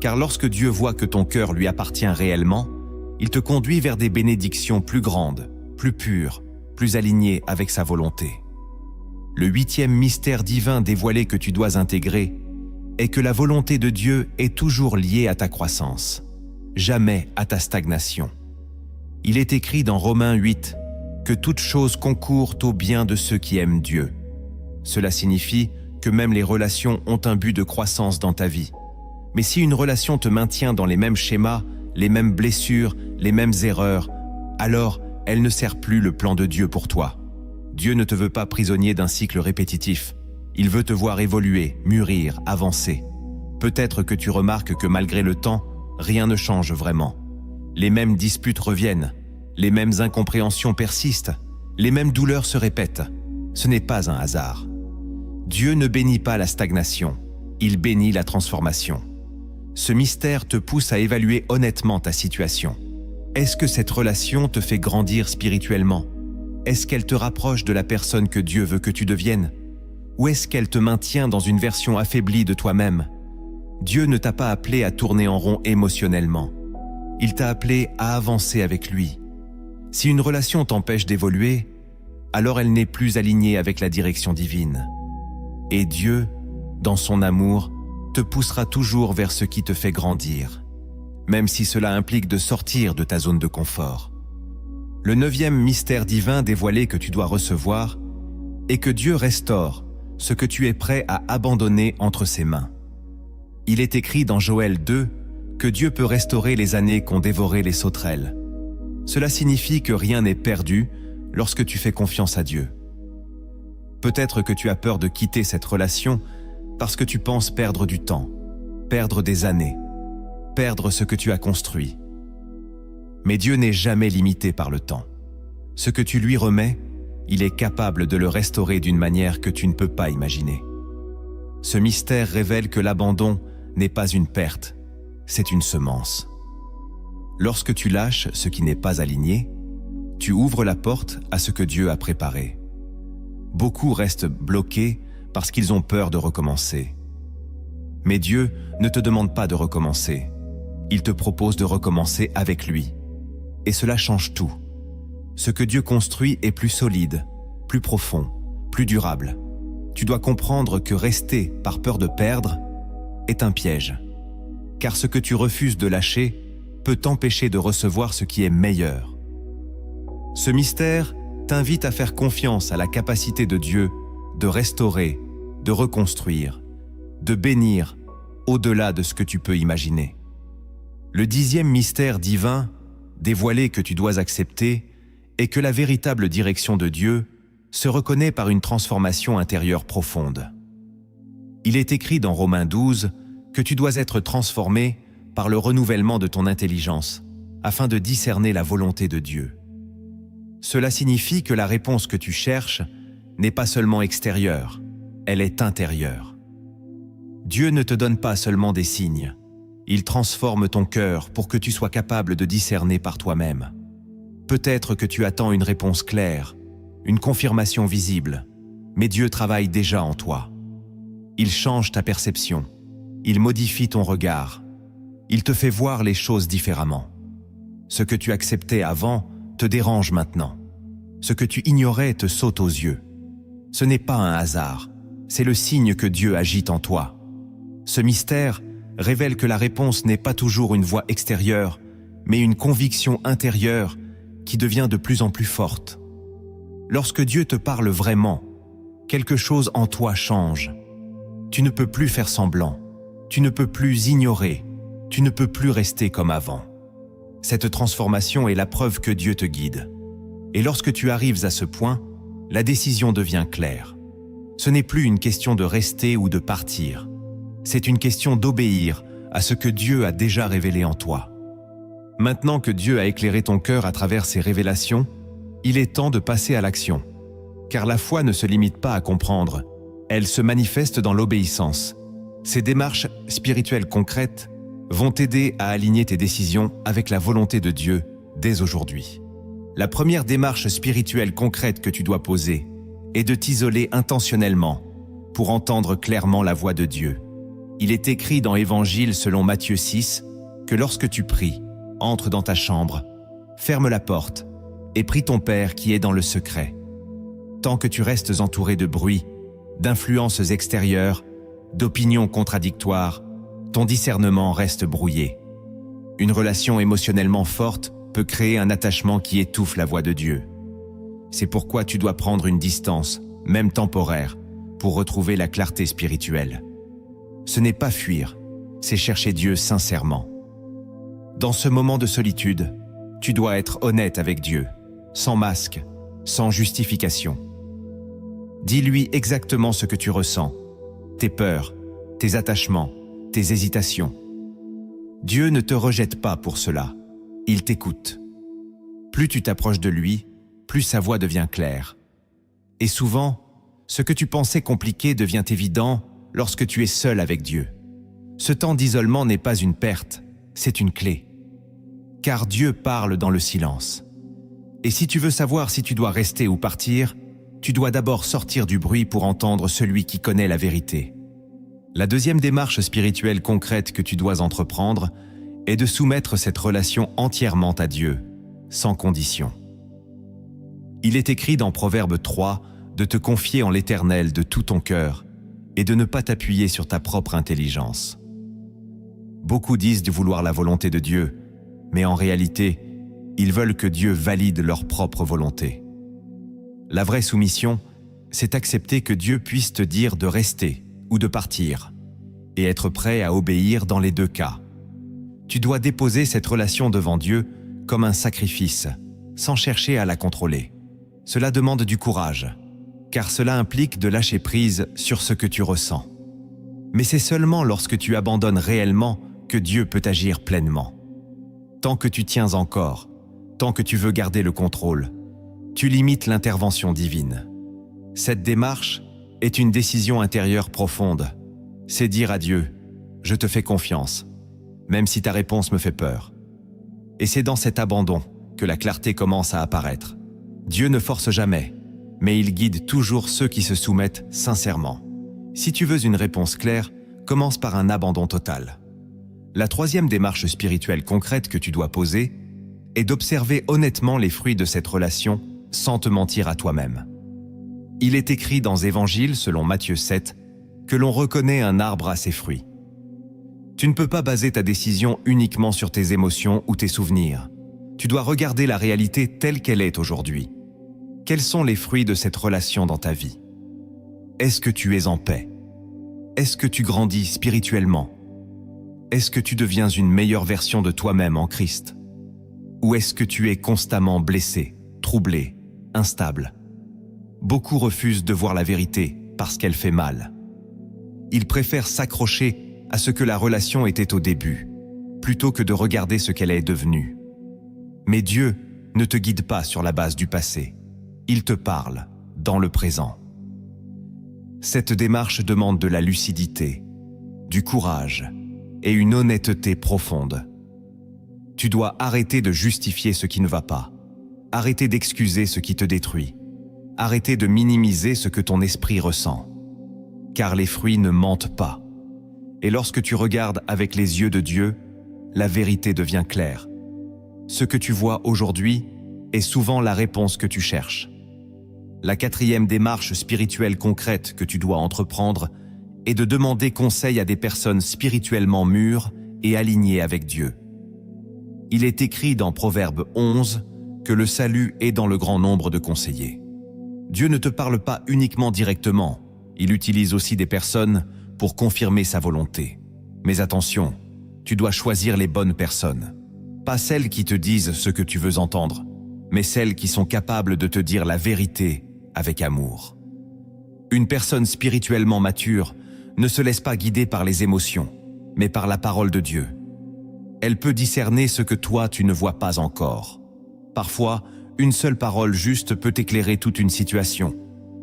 Car lorsque Dieu voit que ton cœur lui appartient réellement, il te conduit vers des bénédictions plus grandes, plus pures, plus alignées avec sa volonté. Le 8e mystère divin dévoilé que tu dois intégrer est que la volonté de Dieu est toujours liée à ta croissance, jamais à ta stagnation. Il est écrit dans Romains 8 que toute chose concourt au bien de ceux qui aiment Dieu. Cela signifie que même les relations ont un but de croissance dans ta vie. Mais si une relation te maintient dans les mêmes schémas, les mêmes blessures, les mêmes erreurs, alors elle ne sert plus le plan de Dieu pour toi. Dieu ne te veut pas prisonnier d'un cycle répétitif. Il veut te voir évoluer, mûrir, avancer. Peut-être que tu remarques que malgré le temps, rien ne change vraiment. Les mêmes disputes reviennent, les mêmes incompréhensions persistent, les mêmes douleurs se répètent. Ce n'est pas un hasard. Dieu ne bénit pas la stagnation, il bénit la transformation. Ce mystère te pousse à évaluer honnêtement ta situation. Est-ce que cette relation te fait grandir spirituellement? Est-ce qu'elle te rapproche de la personne que Dieu veut que tu deviennes? Ou est-ce qu'elle te maintient dans une version affaiblie de toi-même? Dieu ne t'a pas appelé à tourner en rond émotionnellement. Il t'a appelé à avancer avec lui. Si une relation t'empêche d'évoluer, alors elle n'est plus alignée avec la direction divine. Et Dieu dans son amour, te poussera toujours vers ce qui te fait grandir, même si cela implique de sortir de ta zone de confort. Le 9e mystère divin dévoilé que tu dois recevoir est que Dieu restaure ce que tu es prêt à abandonner entre ses mains. Il est écrit dans Joël 2 que Dieu peut restaurer les années qu'ont dévoré les sauterelles. Cela signifie que rien n'est perdu lorsque tu fais confiance à Dieu. Peut-être que tu as peur de quitter cette relation parce que tu penses perdre du temps, perdre des années, perdre ce que tu as construit. Mais Dieu n'est jamais limité par le temps. Ce que tu lui remets, il est capable de le restaurer d'une manière que tu ne peux pas imaginer. Ce mystère révèle que l'abandon n'est pas une perte, c'est une semence. Lorsque tu lâches ce qui n'est pas aligné, tu ouvres la porte à ce que Dieu a préparé. Beaucoup restent bloqués parce qu'ils ont peur de recommencer. Mais Dieu ne te demande pas de recommencer. Il te propose de recommencer avec lui. Et cela change tout. Ce que Dieu construit est plus solide, plus profond, plus durable. Tu dois comprendre que rester par peur de perdre est un piège. Car ce que tu refuses de lâcher peut t'empêcher de recevoir ce qui est meilleur. Ce mystère t'invite à faire confiance à la capacité de Dieu de restaurer, de reconstruire, de bénir au-delà de ce que tu peux imaginer. Le 10e mystère divin, dévoilé que tu dois accepter, est que la véritable direction de Dieu se reconnaît par une transformation intérieure profonde. Il est écrit dans Romains 12 que tu dois être transformé par le renouvellement de ton intelligence, afin de discerner la volonté de Dieu. Cela signifie que la réponse que tu cherches n'est pas seulement extérieure, elle est intérieure. Dieu ne te donne pas seulement des signes, il transforme ton cœur pour que tu sois capable de discerner par toi-même. Peut-être que tu attends une réponse claire, une confirmation visible, mais Dieu travaille déjà en toi. Il change ta perception, il modifie ton regard, il te fait voir les choses différemment. Ce que tu acceptais avant te dérange maintenant. Ce que tu ignorais te saute aux yeux. Ce n'est pas un hasard, c'est le signe que Dieu agit en toi. Ce mystère révèle que la réponse n'est pas toujours une voix extérieure, mais une conviction intérieure qui devient de plus en plus forte. Lorsque Dieu te parle vraiment, quelque chose en toi change. Tu ne peux plus faire semblant, tu ne peux plus ignorer, tu ne peux plus rester comme avant. Cette transformation est la preuve que Dieu te guide. Et lorsque tu arrives à ce point, la décision devient claire. Ce n'est plus une question de rester ou de partir. C'est une question d'obéir à ce que Dieu a déjà révélé en toi. Maintenant que Dieu a éclairé ton cœur à travers ses révélations, il est temps de passer à l'action. Car la foi ne se limite pas à comprendre, elle se manifeste dans l'obéissance. Ces démarches spirituelles concrètes vont t'aider à aligner tes décisions avec la volonté de Dieu dès aujourd'hui. La première démarche spirituelle concrète que tu dois poser est de t'isoler intentionnellement pour entendre clairement la voix de Dieu. Il est écrit dans Évangile selon Matthieu 6 que lorsque tu pries, entre dans ta chambre, ferme la porte et prie ton Père qui est dans le secret. Tant que tu restes entouré de bruit, d'influences extérieures, d'opinions contradictoires, ton discernement reste brouillé. Une relation émotionnellement forte peut créer un attachement qui étouffe la voix de Dieu. C'est pourquoi tu dois prendre une distance, même temporaire, pour retrouver la clarté spirituelle. Ce n'est pas fuir, c'est chercher Dieu sincèrement. Dans ce moment de solitude, tu dois être honnête avec Dieu, sans masque, sans justification. Dis-lui exactement ce que tu ressens, tes peurs, tes attachements, tes hésitations. Dieu ne te rejette pas pour cela, il t'écoute. Plus tu t'approches de lui, plus sa voix devient claire. Et souvent, ce que tu pensais compliqué devient évident lorsque tu es seul avec Dieu. Ce temps d'isolement n'est pas une perte, c'est une clé. Car Dieu parle dans le silence. Et si tu veux savoir si tu dois rester ou partir, tu dois d'abord sortir du bruit pour entendre celui qui connaît la vérité. La deuxième démarche spirituelle concrète que tu dois entreprendre est de soumettre cette relation entièrement à Dieu, sans condition. Il est écrit dans Proverbe 3 de te confier en l'Éternel de tout ton cœur et de ne pas t'appuyer sur ta propre intelligence. Beaucoup disent de vouloir la volonté de Dieu, mais en réalité, ils veulent que Dieu valide leur propre volonté. La vraie soumission, c'est accepter que Dieu puisse te dire de rester ou de partir, et être prêt à obéir dans les deux cas. Tu dois déposer cette relation devant Dieu comme un sacrifice, sans chercher à la contrôler. Cela demande du courage, car cela implique de lâcher prise sur ce que tu ressens. Mais c'est seulement lorsque tu abandonnes réellement que Dieu peut agir pleinement. Tant que tu tiens encore, tant que tu veux garder le contrôle, tu limites l'intervention divine. Cette démarche est une décision intérieure profonde. C'est dire à Dieu « Je te fais confiance, même si ta réponse me fait peur ». Et c'est dans cet abandon que la clarté commence à apparaître. Dieu ne force jamais, mais il guide toujours ceux qui se soumettent sincèrement. Si tu veux une réponse claire, commence par un abandon total. La troisième démarche spirituelle concrète que tu dois poser est d'observer honnêtement les fruits de cette relation sans te mentir à toi-même. Il est écrit dans Évangiles, selon Matthieu 7, que l'on reconnaît un arbre à ses fruits. Tu ne peux pas baser ta décision uniquement sur tes émotions ou tes souvenirs. Tu dois regarder la réalité telle qu'elle est aujourd'hui. Quels sont les fruits de cette relation dans ta vie? Est-ce que tu es en paix? Est-ce que tu grandis spirituellement? Est-ce que tu deviens une meilleure version de toi-même en Christ? Ou est-ce que tu es constamment blessé, troublé, instable? Beaucoup refusent de voir la vérité parce qu'elle fait mal. Ils préfèrent s'accrocher à ce que la relation était au début, plutôt que de regarder ce qu'elle est devenue. Mais Dieu ne te guide pas sur la base du passé. Il te parle dans le présent. Cette démarche demande de la lucidité, du courage et une honnêteté profonde. Tu dois arrêter de justifier ce qui ne va pas, arrêter d'excuser ce qui te détruit, arrêter de minimiser ce que ton esprit ressent. Car les fruits ne mentent pas. Et lorsque tu regardes avec les yeux de Dieu, la vérité devient claire. Ce que tu vois aujourd'hui est souvent la réponse que tu cherches. La quatrième démarche spirituelle concrète que tu dois entreprendre est de demander conseil à des personnes spirituellement mûres et alignées avec Dieu. Il est écrit dans Proverbe 11 que le salut est dans le grand nombre de conseillers. Dieu ne te parle pas uniquement directement, il utilise aussi des personnes pour confirmer sa volonté. Mais attention, tu dois choisir les bonnes personnes. Pas celles qui te disent ce que tu veux entendre, mais celles qui sont capables de te dire la vérité avec amour. Une personne spirituellement mature ne se laisse pas guider par les émotions, mais par la parole de Dieu. Elle peut discerner ce que toi tu ne vois pas encore. Parfois, une seule parole juste peut éclairer toute une situation.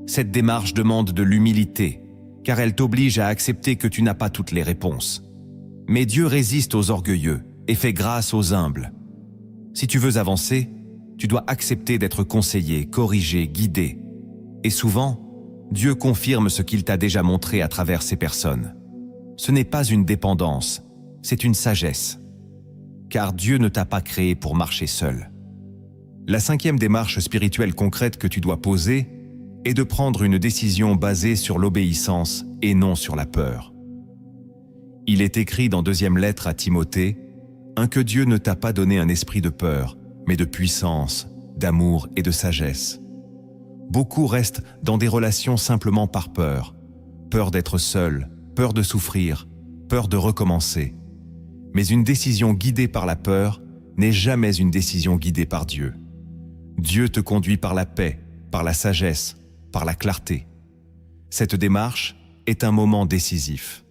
Cette démarche demande de l'humilité, car elle t'oblige à accepter que tu n'as pas toutes les réponses. Mais Dieu résiste aux orgueilleux et fait grâce aux humbles. Si tu veux avancer, tu dois accepter d'être conseillé, corrigé, guidé. Et souvent, Dieu confirme ce qu'il t'a déjà montré à travers ces personnes. Ce n'est pas une dépendance, c'est une sagesse. Car Dieu ne t'a pas créé pour marcher seul. La cinquième démarche spirituelle concrète que tu dois poser est de prendre une décision basée sur l'obéissance et non sur la peur. Il est écrit dans 2e lettre à Timothée, que Dieu ne t'a pas donné un esprit de peur, mais de puissance, d'amour et de sagesse. Beaucoup restent dans des relations simplement par peur. Peur d'être seul, peur de souffrir, peur de recommencer. Mais une décision guidée par la peur n'est jamais une décision guidée par Dieu. Dieu te conduit par la paix, par la sagesse, par la clarté. Cette démarche est un moment décisif.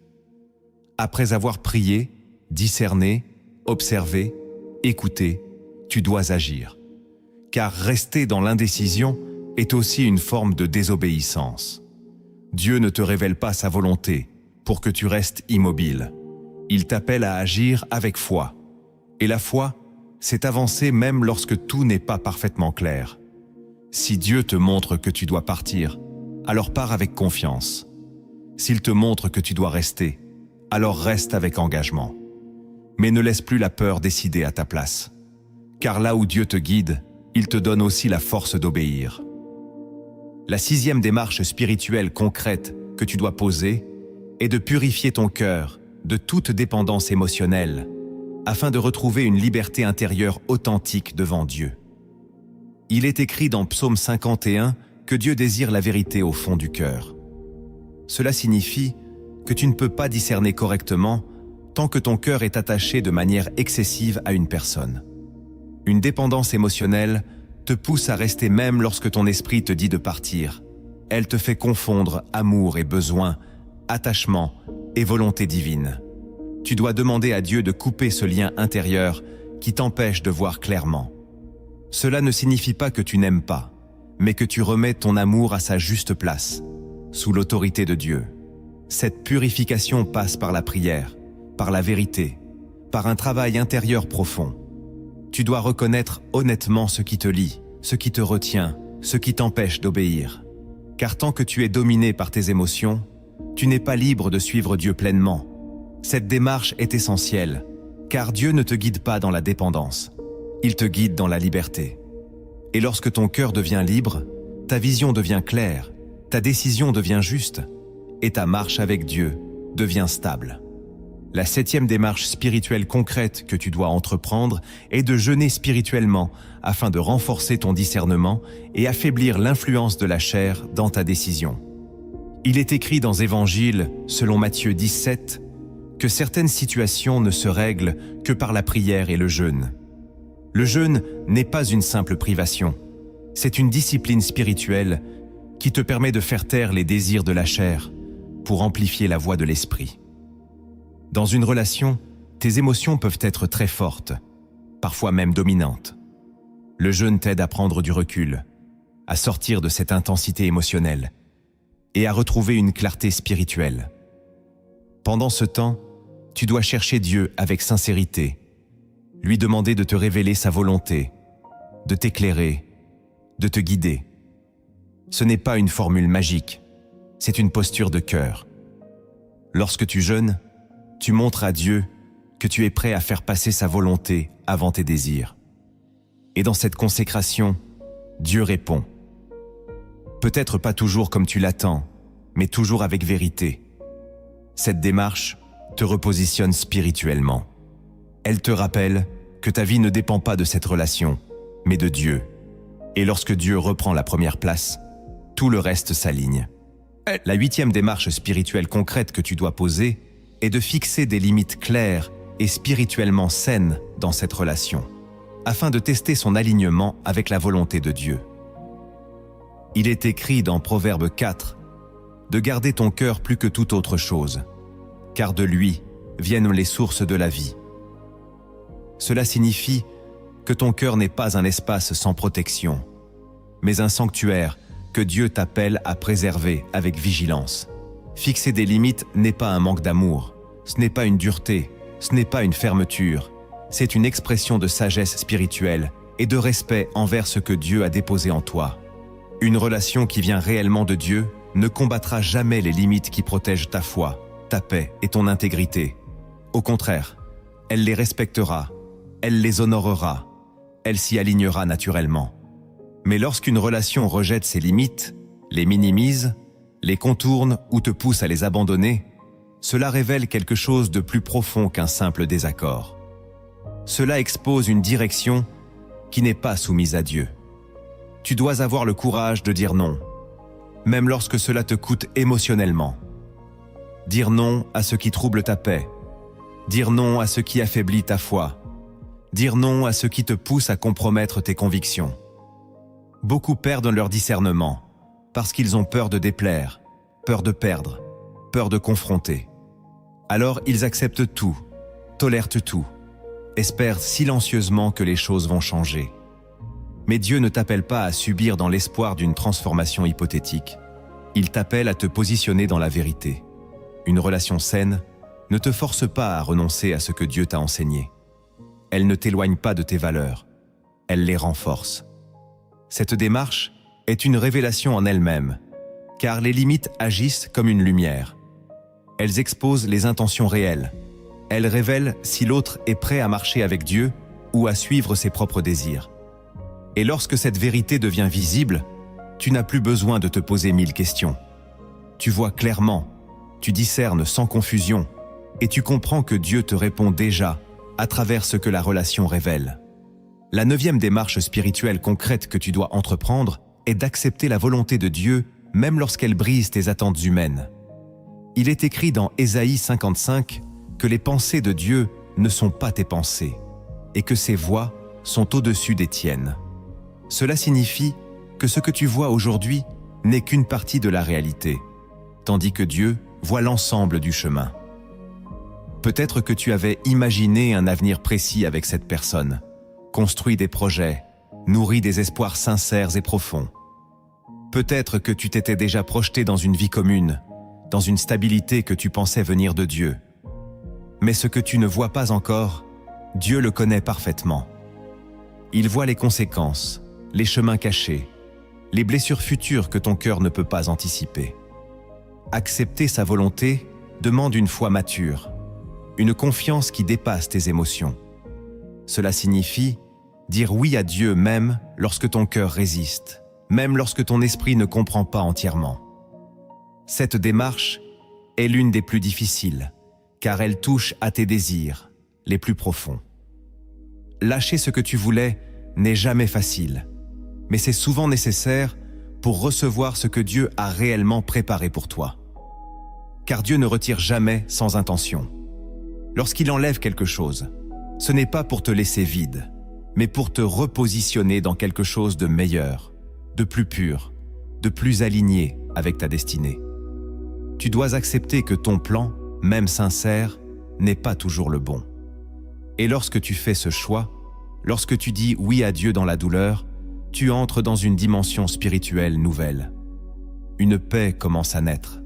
Après avoir prié, discerné, observé, écouté, tu dois agir. Car rester dans l'indécision est aussi une forme de désobéissance. Dieu ne te révèle pas sa volonté pour que tu restes immobile. Il t'appelle à agir avec foi. Et la foi, c'est avancer même lorsque tout n'est pas parfaitement clair. Si Dieu te montre que tu dois partir, alors pars avec confiance. S'il te montre que tu dois rester, alors reste avec engagement. Mais ne laisse plus la peur décider à ta place. Car là où Dieu te guide, il te donne aussi la force d'obéir. La 6e démarche spirituelle concrète que tu dois poser est de purifier ton cœur de toute dépendance émotionnelle, afin de retrouver une liberté intérieure authentique devant Dieu. Il est écrit dans Psaume 51 que Dieu désire la vérité au fond du cœur. Cela signifie que tu ne peux pas discerner correctement tant que ton cœur est attaché de manière excessive à une personne. Une dépendance émotionnelle te pousse à rester même lorsque ton esprit te dit de partir. Elle te fait confondre amour et besoin, attachement et volonté divine. Tu dois demander à Dieu de couper ce lien intérieur qui t'empêche de voir clairement. Cela ne signifie pas que tu n'aimes pas, mais que tu remets ton amour à sa juste place, sous l'autorité de Dieu. Cette purification passe par la prière, par la vérité, par un travail intérieur profond. Tu dois reconnaître honnêtement ce qui te lie, ce qui te retient, ce qui t'empêche d'obéir. Car tant que tu es dominé par tes émotions, tu n'es pas libre de suivre Dieu pleinement. Cette démarche est essentielle, car Dieu ne te guide pas dans la dépendance. Il te guide dans la liberté. Et lorsque ton cœur devient libre, ta vision devient claire, ta décision devient juste, et ta marche avec Dieu devient stable. La 7e démarche spirituelle concrète que tu dois entreprendre est de jeûner spirituellement afin de renforcer ton discernement et affaiblir l'influence de la chair dans ta décision. Il est écrit dans Évangiles, selon Matthieu 17, que certaines situations ne se règlent que par la prière et le jeûne. Le jeûne n'est pas une simple privation, c'est une discipline spirituelle qui te permet de faire taire les désirs de la chair pour amplifier la voix de l'esprit. Dans une relation, tes émotions peuvent être très fortes, parfois même dominantes. Le jeûne t'aide à prendre du recul, à sortir de cette intensité émotionnelle et à retrouver une clarté spirituelle. Pendant ce temps, tu dois chercher Dieu avec sincérité, lui demander de te révéler sa volonté, de t'éclairer, de te guider. Ce n'est pas une formule magique, c'est une posture de cœur. Lorsque tu jeûnes, tu montres à Dieu que tu es prêt à faire passer sa volonté avant tes désirs. Et dans cette consécration, Dieu répond. Peut-être pas toujours comme tu l'attends, mais toujours avec vérité. Cette démarche te repositionne spirituellement. Elle te rappelle que ta vie ne dépend pas de cette relation, mais de Dieu. Et lorsque Dieu reprend la première place, tout le reste s'aligne. La 8e démarche spirituelle concrète que tu dois poser est de fixer des limites claires et spirituellement saines dans cette relation, afin de tester son alignement avec la volonté de Dieu. Il est écrit dans Proverbe 4 de garder ton cœur plus que toute autre chose, car de lui viennent les sources de la vie. Cela signifie que ton cœur n'est pas un espace sans protection, mais un sanctuaire que Dieu t'appelle à préserver avec vigilance. Fixer des limites n'est pas un manque d'amour, ce n'est pas une dureté, ce n'est pas une fermeture, c'est une expression de sagesse spirituelle et de respect envers ce que Dieu a déposé en toi. Une relation qui vient réellement de Dieu ne combattra jamais les limites qui protègent ta foi, ta paix et ton intégrité. Au contraire, elle les respectera, elle les honorera, elle s'y alignera naturellement. Mais lorsqu'une relation rejette ses limites, les minimise, les contourne ou te pousse à les abandonner, cela révèle quelque chose de plus profond qu'un simple désaccord. Cela expose une direction qui n'est pas soumise à Dieu. Tu dois avoir le courage de dire non, même lorsque cela te coûte émotionnellement. Dire non à ce qui trouble ta paix. Dire non à ce qui affaiblit ta foi. Dire non à ce qui te pousse à compromettre tes convictions. Beaucoup perdent leur discernement parce qu'ils ont peur de déplaire, peur de perdre, peur de confronter. Alors ils acceptent tout, tolèrent tout, espèrent silencieusement que les choses vont changer. Mais Dieu ne t'appelle pas à subir dans l'espoir d'une transformation hypothétique. Il t'appelle à te positionner dans la vérité. Une relation saine ne te force pas à renoncer à ce que Dieu t'a enseigné. Elle ne t'éloigne pas de tes valeurs, elle les renforce. Cette démarche est une révélation en elle-même, car les limites agissent comme une lumière. Elles exposent les intentions réelles. Elles révèlent si l'autre est prêt à marcher avec Dieu ou à suivre ses propres désirs. Et lorsque cette vérité devient visible, tu n'as plus besoin de te poser 1000 questions. Tu vois clairement, tu discernes sans confusion et tu comprends que Dieu te répond déjà à travers ce que la relation révèle. La 9e démarche spirituelle concrète que tu dois entreprendre est d'accepter la volonté de Dieu même lorsqu'elle brise tes attentes humaines. Il est écrit dans Ésaïe 55 que les pensées de Dieu ne sont pas tes pensées et que ses voies sont au-dessus des tiennes. Cela signifie que ce que tu vois aujourd'hui n'est qu'une partie de la réalité, tandis que Dieu voit l'ensemble du chemin. Peut-être que tu avais imaginé un avenir précis avec cette personne, construit des projets, nourri des espoirs sincères et profonds. Peut-être que tu t'étais déjà projeté dans une vie commune, dans une stabilité que tu pensais venir de Dieu. Mais ce que tu ne vois pas encore, Dieu le connaît parfaitement. Il voit les conséquences, les chemins cachés, les blessures futures que ton cœur ne peut pas anticiper. Accepter sa volonté demande une foi mature, une confiance qui dépasse tes émotions. Cela signifie dire oui à Dieu même lorsque ton cœur résiste, même lorsque ton esprit ne comprend pas entièrement. Cette démarche est l'une des plus difficiles, car elle touche à tes désirs les plus profonds. Lâcher ce que tu voulais n'est jamais facile, mais c'est souvent nécessaire pour recevoir ce que Dieu a réellement préparé pour toi. Car Dieu ne retire jamais sans intention. Lorsqu'il enlève quelque chose, ce n'est pas pour te laisser vide, mais pour te repositionner dans quelque chose de meilleur, de plus pur, de plus aligné avec ta destinée. Tu dois accepter que ton plan, même sincère, n'est pas toujours le bon. Et lorsque tu fais ce choix, lorsque tu dis oui à Dieu dans la douleur, tu entres dans une dimension spirituelle nouvelle. Une paix commence à naître.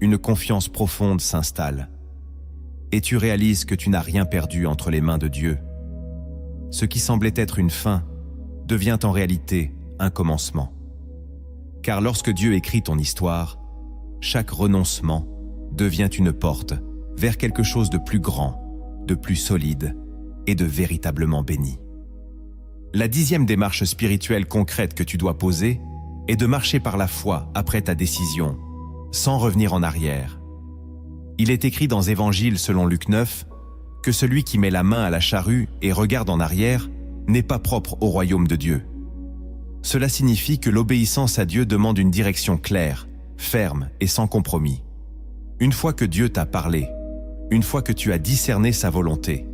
Une confiance profonde s'installe. Et tu réalises que tu n'as rien perdu entre les mains de Dieu. Ce qui semblait être une fin devient en réalité un commencement. Car lorsque Dieu écrit ton histoire, chaque renoncement devient une porte vers quelque chose de plus grand, de plus solide et de véritablement béni. La 10e démarche spirituelle concrète que tu dois poser est de marcher par la foi après ta décision, sans revenir en arrière. Il est écrit dans Évangiles selon Luc 9 que celui qui met la main à la charrue et regarde en arrière n'est pas propre au royaume de Dieu. Cela signifie que l'obéissance à Dieu demande une direction claire, ferme et sans compromis. Une fois que Dieu t'a parlé, une fois que tu as discerné sa volonté,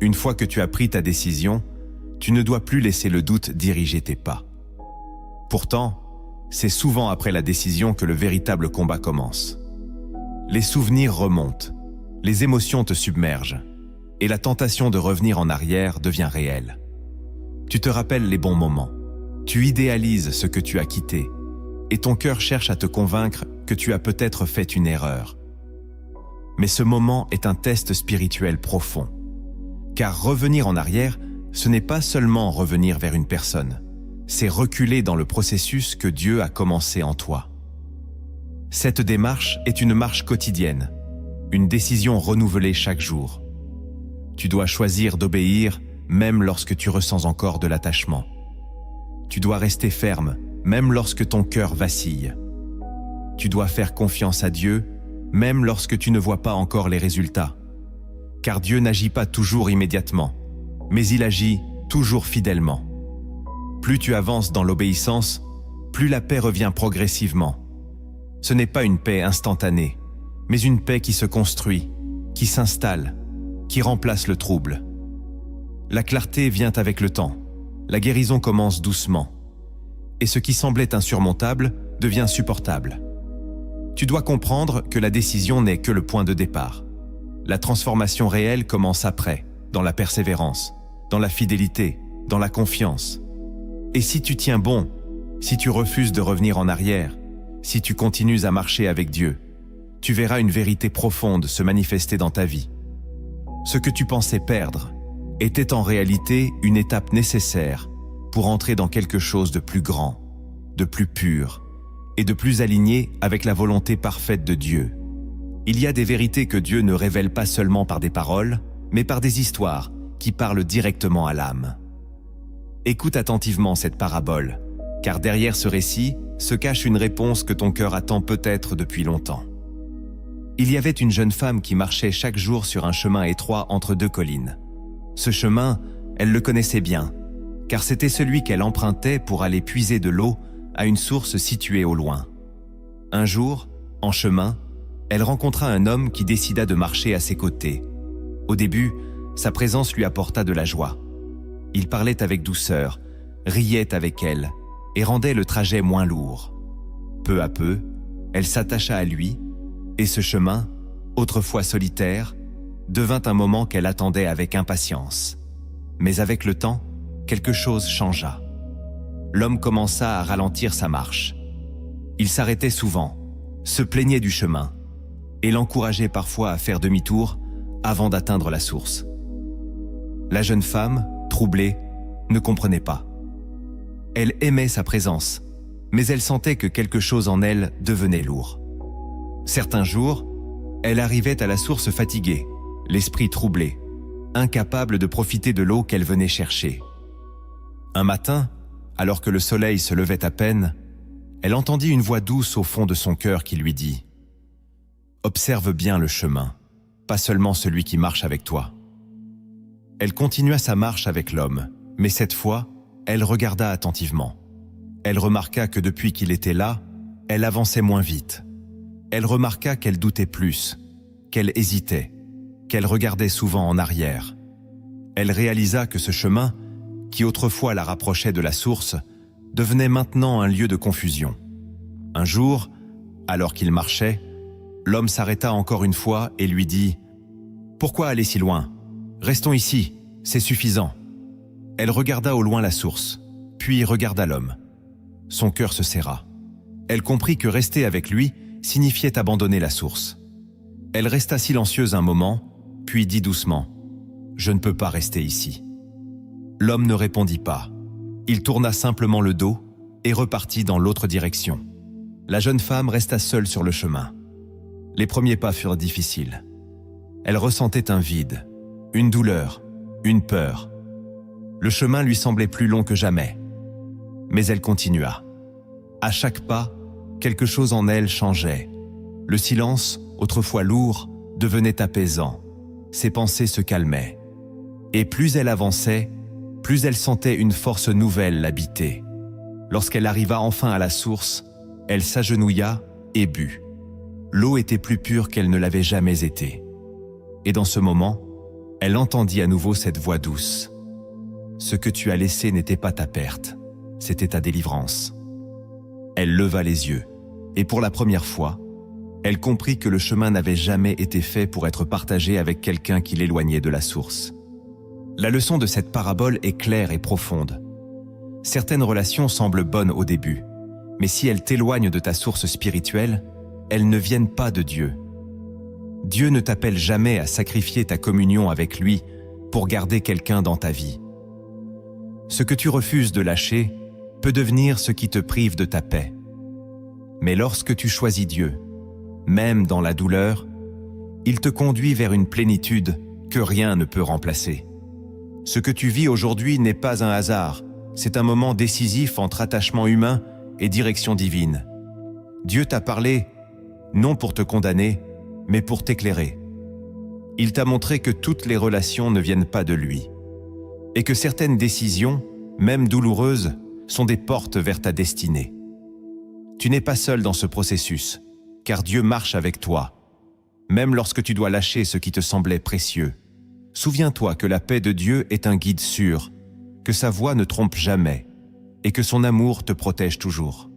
une fois que tu as pris ta décision, tu ne dois plus laisser le doute diriger tes pas. Pourtant, c'est souvent après la décision que le véritable combat commence. Les souvenirs remontent, les émotions te submergent, et la tentation de revenir en arrière devient réelle. Tu te rappelles les bons moments, tu idéalises ce que tu as quitté, et ton cœur cherche à te convaincre que tu as peut-être fait une erreur. Mais ce moment est un test spirituel profond, car revenir en arrière, ce n'est pas seulement revenir vers une personne, c'est reculer dans le processus que Dieu a commencé en toi. Cette démarche est une marche quotidienne, une décision renouvelée chaque jour. Tu dois choisir d'obéir même lorsque tu ressens encore de l'attachement. Tu dois rester ferme même lorsque ton cœur vacille. Tu dois faire confiance à Dieu même lorsque tu ne vois pas encore les résultats. Car Dieu n'agit pas toujours immédiatement, mais il agit toujours fidèlement. Plus tu avances dans l'obéissance, plus la paix revient progressivement. Ce n'est pas une paix instantanée, mais une paix qui se construit, qui s'installe, qui remplace le trouble. La clarté vient avec le temps, la guérison commence doucement, et ce qui semblait insurmontable devient supportable. Tu dois comprendre que la décision n'est que le point de départ. La transformation réelle commence après, dans la persévérance, dans la fidélité, dans la confiance. Et si tu tiens bon, si tu refuses de revenir en arrière, si tu continues à marcher avec Dieu, tu verras une vérité profonde se manifester dans ta vie. Ce que tu pensais perdre était en réalité une étape nécessaire pour entrer dans quelque chose de plus grand, de plus pur et de plus aligné avec la volonté parfaite de Dieu. Il y a des vérités que Dieu ne révèle pas seulement par des paroles, mais par des histoires qui parlent directement à l'âme. Écoute attentivement cette parabole, car derrière ce récit se cache une réponse que ton cœur attend peut-être depuis longtemps. Il y avait une jeune femme qui marchait chaque jour sur un chemin étroit entre deux collines. Ce chemin, elle le connaissait bien, car c'était celui qu'elle empruntait pour aller puiser de l'eau à une source située au loin. Un jour, en chemin, elle rencontra un homme qui décida de marcher à ses côtés. Au début, sa présence lui apporta de la joie. Il parlait avec douceur, riait avec elle et rendait le trajet moins lourd. Peu à peu, elle s'attacha à lui et ce chemin, autrefois solitaire, devint un moment qu'elle attendait avec impatience. Mais avec le temps, quelque chose changea. L'homme commença à ralentir sa marche. Il s'arrêtait souvent, se plaignait du chemin et l'encourageait parfois à faire demi-tour avant d'atteindre la source. La jeune femme, troublée, ne comprenait pas. Elle aimait sa présence, mais elle sentait que quelque chose en elle devenait lourd. Certains jours, elle arrivait à la source fatiguée, l'esprit troublé, incapable de profiter de l'eau qu'elle venait chercher. Un matin, alors que le soleil se levait à peine, elle entendit une voix douce au fond de son cœur qui lui dit « Observe bien le chemin, pas seulement celui qui marche avec toi. » Elle continua sa marche avec l'homme, mais cette fois, elle regarda attentivement. Elle remarqua que depuis qu'il était là, elle avançait moins vite. Elle remarqua qu'elle doutait plus, qu'elle hésitait, qu'elle regardait souvent en arrière. Elle réalisa que ce chemin, qui autrefois la rapprochait de la source, devenait maintenant un lieu de confusion. Un jour, alors qu'il marchait, l'homme s'arrêta encore une fois et lui dit « Pourquoi aller si loin ? Restons ici, c'est suffisant. » Elle regarda au loin la source, puis regarda l'homme. Son cœur se serra. Elle comprit que rester avec lui signifiait abandonner la source. Elle resta silencieuse un moment, puis dit doucement « Je ne peux pas rester ici. » L'homme ne répondit pas. Il tourna simplement le dos et repartit dans l'autre direction. La jeune femme resta seule sur le chemin. Les premiers pas furent difficiles. Elle ressentait un vide, une douleur, une peur. Le chemin lui semblait plus long que jamais. Mais elle continua. À chaque pas, quelque chose en elle changeait. Le silence, autrefois lourd, devenait apaisant. Ses pensées se calmaient. Et plus elle avançait, plus elle sentait une force nouvelle l'habiter. Lorsqu'elle arriva enfin à la source, elle s'agenouilla et but. L'eau était plus pure qu'elle ne l'avait jamais été. Et dans ce moment, elle entendit à nouveau cette voix douce. Ce que tu as laissé n'était pas ta perte, c'était ta délivrance. Elle leva les yeux, et pour la première fois, elle comprit que le chemin n'avait jamais été fait pour être partagé avec quelqu'un qui l'éloignait de la source. La leçon de cette parabole est claire et profonde. Certaines relations semblent bonnes au début, mais si elles t'éloignent de ta source spirituelle, elles ne viennent pas de Dieu. Dieu ne t'appelle jamais à sacrifier ta communion avec lui pour garder quelqu'un dans ta vie. Ce que tu refuses de lâcher peut devenir ce qui te prive de ta paix. Mais lorsque tu choisis Dieu, même dans la douleur, il te conduit vers une plénitude que rien ne peut remplacer. Ce que tu vis aujourd'hui n'est pas un hasard, c'est un moment décisif entre attachement humain et direction divine. Dieu t'a parlé, non pour te condamner, mais pour t'éclairer. Il t'a montré que toutes les relations ne viennent pas de lui, et que certaines décisions, même douloureuses, sont des portes vers ta destinée. Tu n'es pas seul dans ce processus, car Dieu marche avec toi, même lorsque tu dois lâcher ce qui te semblait précieux. Souviens-toi que la paix de Dieu est un guide sûr, que sa voix ne trompe jamais, et que son amour te protège toujours.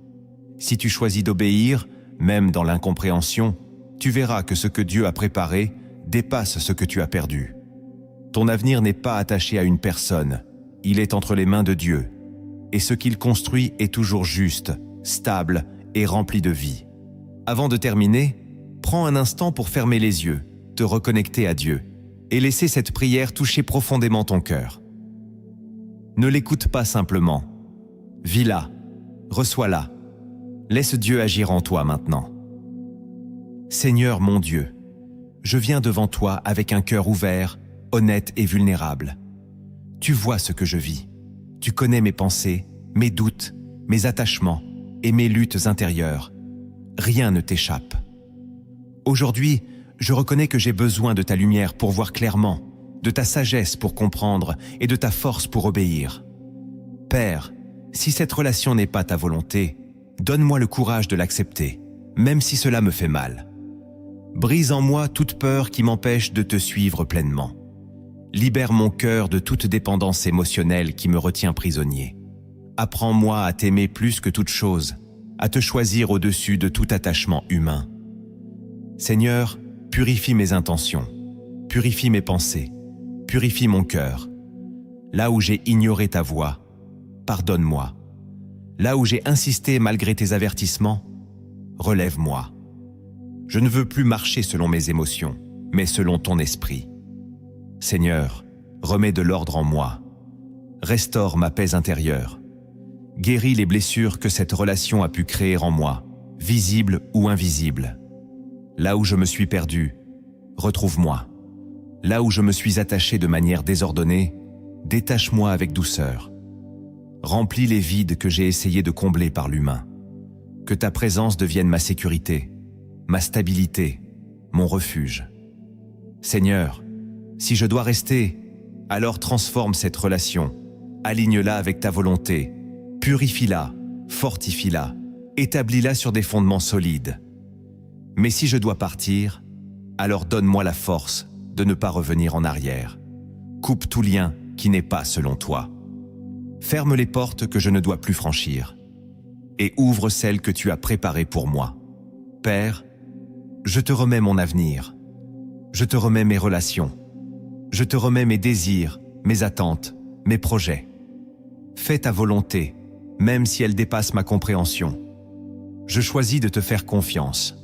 Si tu choisis d'obéir, même dans l'incompréhension, tu verras que ce que Dieu a préparé dépasse ce que tu as perdu. Ton avenir n'est pas attaché à une personne, il est entre les mains de Dieu, et ce qu'il construit est toujours juste, stable et rempli de vie. Avant de terminer, prends un instant pour fermer les yeux, te reconnecter à Dieu, et laisser cette prière toucher profondément ton cœur. Ne l'écoute pas simplement. Vis-la, reçois-la. Laisse Dieu agir en toi maintenant. Seigneur mon Dieu, je viens devant toi avec un cœur ouvert, honnête et vulnérable. Tu vois ce que je vis. Tu connais mes pensées, mes doutes, mes attachements et mes luttes intérieures. Rien ne t'échappe. Aujourd'hui, je reconnais que j'ai besoin de ta lumière pour voir clairement, de ta sagesse pour comprendre et de ta force pour obéir. Père, si cette relation n'est pas ta volonté, donne-moi le courage de l'accepter, même si cela me fait mal. Brise en moi toute peur qui m'empêche de te suivre pleinement. Libère mon cœur de toute dépendance émotionnelle qui me retient prisonnier. Apprends-moi à t'aimer plus que toute chose, à te choisir au-dessus de tout attachement humain. Seigneur, purifie mes intentions, purifie mes pensées, purifie mon cœur. Là où j'ai ignoré ta voix, pardonne-moi. Là où j'ai insisté malgré tes avertissements, relève-moi. Je ne veux plus marcher selon mes émotions, mais selon ton esprit. Seigneur, remets de l'ordre en moi. Restaure ma paix intérieure. Guéris les blessures que cette relation a pu créer en moi, visibles ou invisibles. Là où je me suis perdu, retrouve-moi. Là où je me suis attaché de manière désordonnée, détache-moi avec douceur. Remplis les vides que j'ai essayé de combler par l'humain. Que ta présence devienne ma sécurité, ma stabilité, mon refuge. Seigneur, si je dois rester, alors transforme cette relation, aligne-la avec ta volonté, purifie-la, fortifie-la, établis-la sur des fondements solides. Mais si je dois partir, alors donne-moi la force de ne pas revenir en arrière. Coupe tout lien qui n'est pas selon toi. Ferme les portes que je ne dois plus franchir et ouvre celles que tu as préparées pour moi. Père, je te remets mon avenir. Je te remets mes relations. Je te remets mes désirs, mes attentes, mes projets. Fais ta volonté, même si elle dépasse ma compréhension. Je choisis de te faire confiance.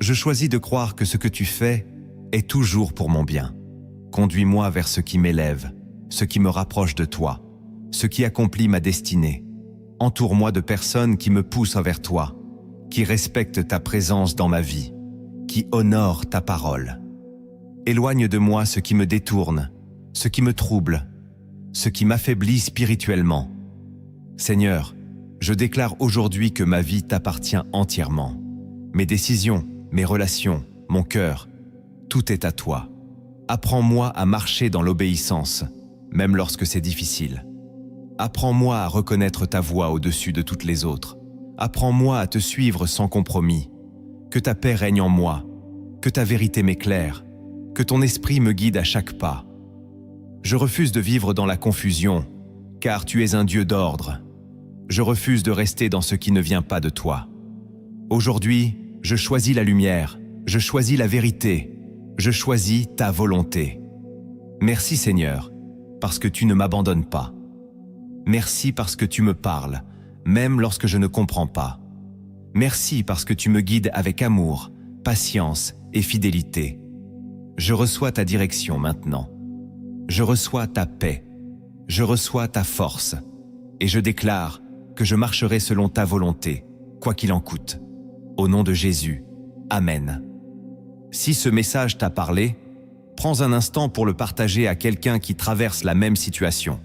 Je choisis de croire que ce que tu fais est toujours pour mon bien. Conduis-moi vers ce qui m'élève, ce qui me rapproche de toi, ce qui accomplit ma destinée. Entoure-moi de personnes qui me poussent vers toi, qui respectent ta présence dans ma vie, qui honorent ta parole. Éloigne de moi ce qui me détourne, ce qui me trouble, ce qui m'affaiblit spirituellement. Seigneur, je déclare aujourd'hui que ma vie t'appartient entièrement. Mes décisions, mes relations, mon cœur, tout est à toi. Apprends-moi à marcher dans l'obéissance, même lorsque c'est difficile. Apprends-moi à reconnaître ta voix au-dessus de toutes les autres. Apprends-moi à te suivre sans compromis. Que ta paix règne en moi, que ta vérité m'éclaire, que ton esprit me guide à chaque pas. Je refuse de vivre dans la confusion, car tu es un Dieu d'ordre. Je refuse de rester dans ce qui ne vient pas de toi. Aujourd'hui, je choisis la lumière, je choisis la vérité, je choisis ta volonté. Merci Seigneur, parce que tu ne m'abandonnes pas. Merci parce que tu me parles, même lorsque je ne comprends pas. Merci parce que tu me guides avec amour, patience et fidélité. Je reçois ta direction maintenant. Je reçois ta paix. Je reçois ta force. Et je déclare que je marcherai selon ta volonté, quoi qu'il en coûte. Au nom de Jésus. Amen. Si ce message t'a parlé, prends un instant pour le partager à quelqu'un qui traverse la même situation.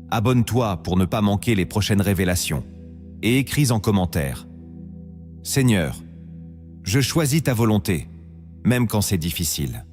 Abonne-toi pour ne pas manquer les prochaines révélations et écris en commentaire. Seigneur, je choisis ta volonté, même quand c'est difficile.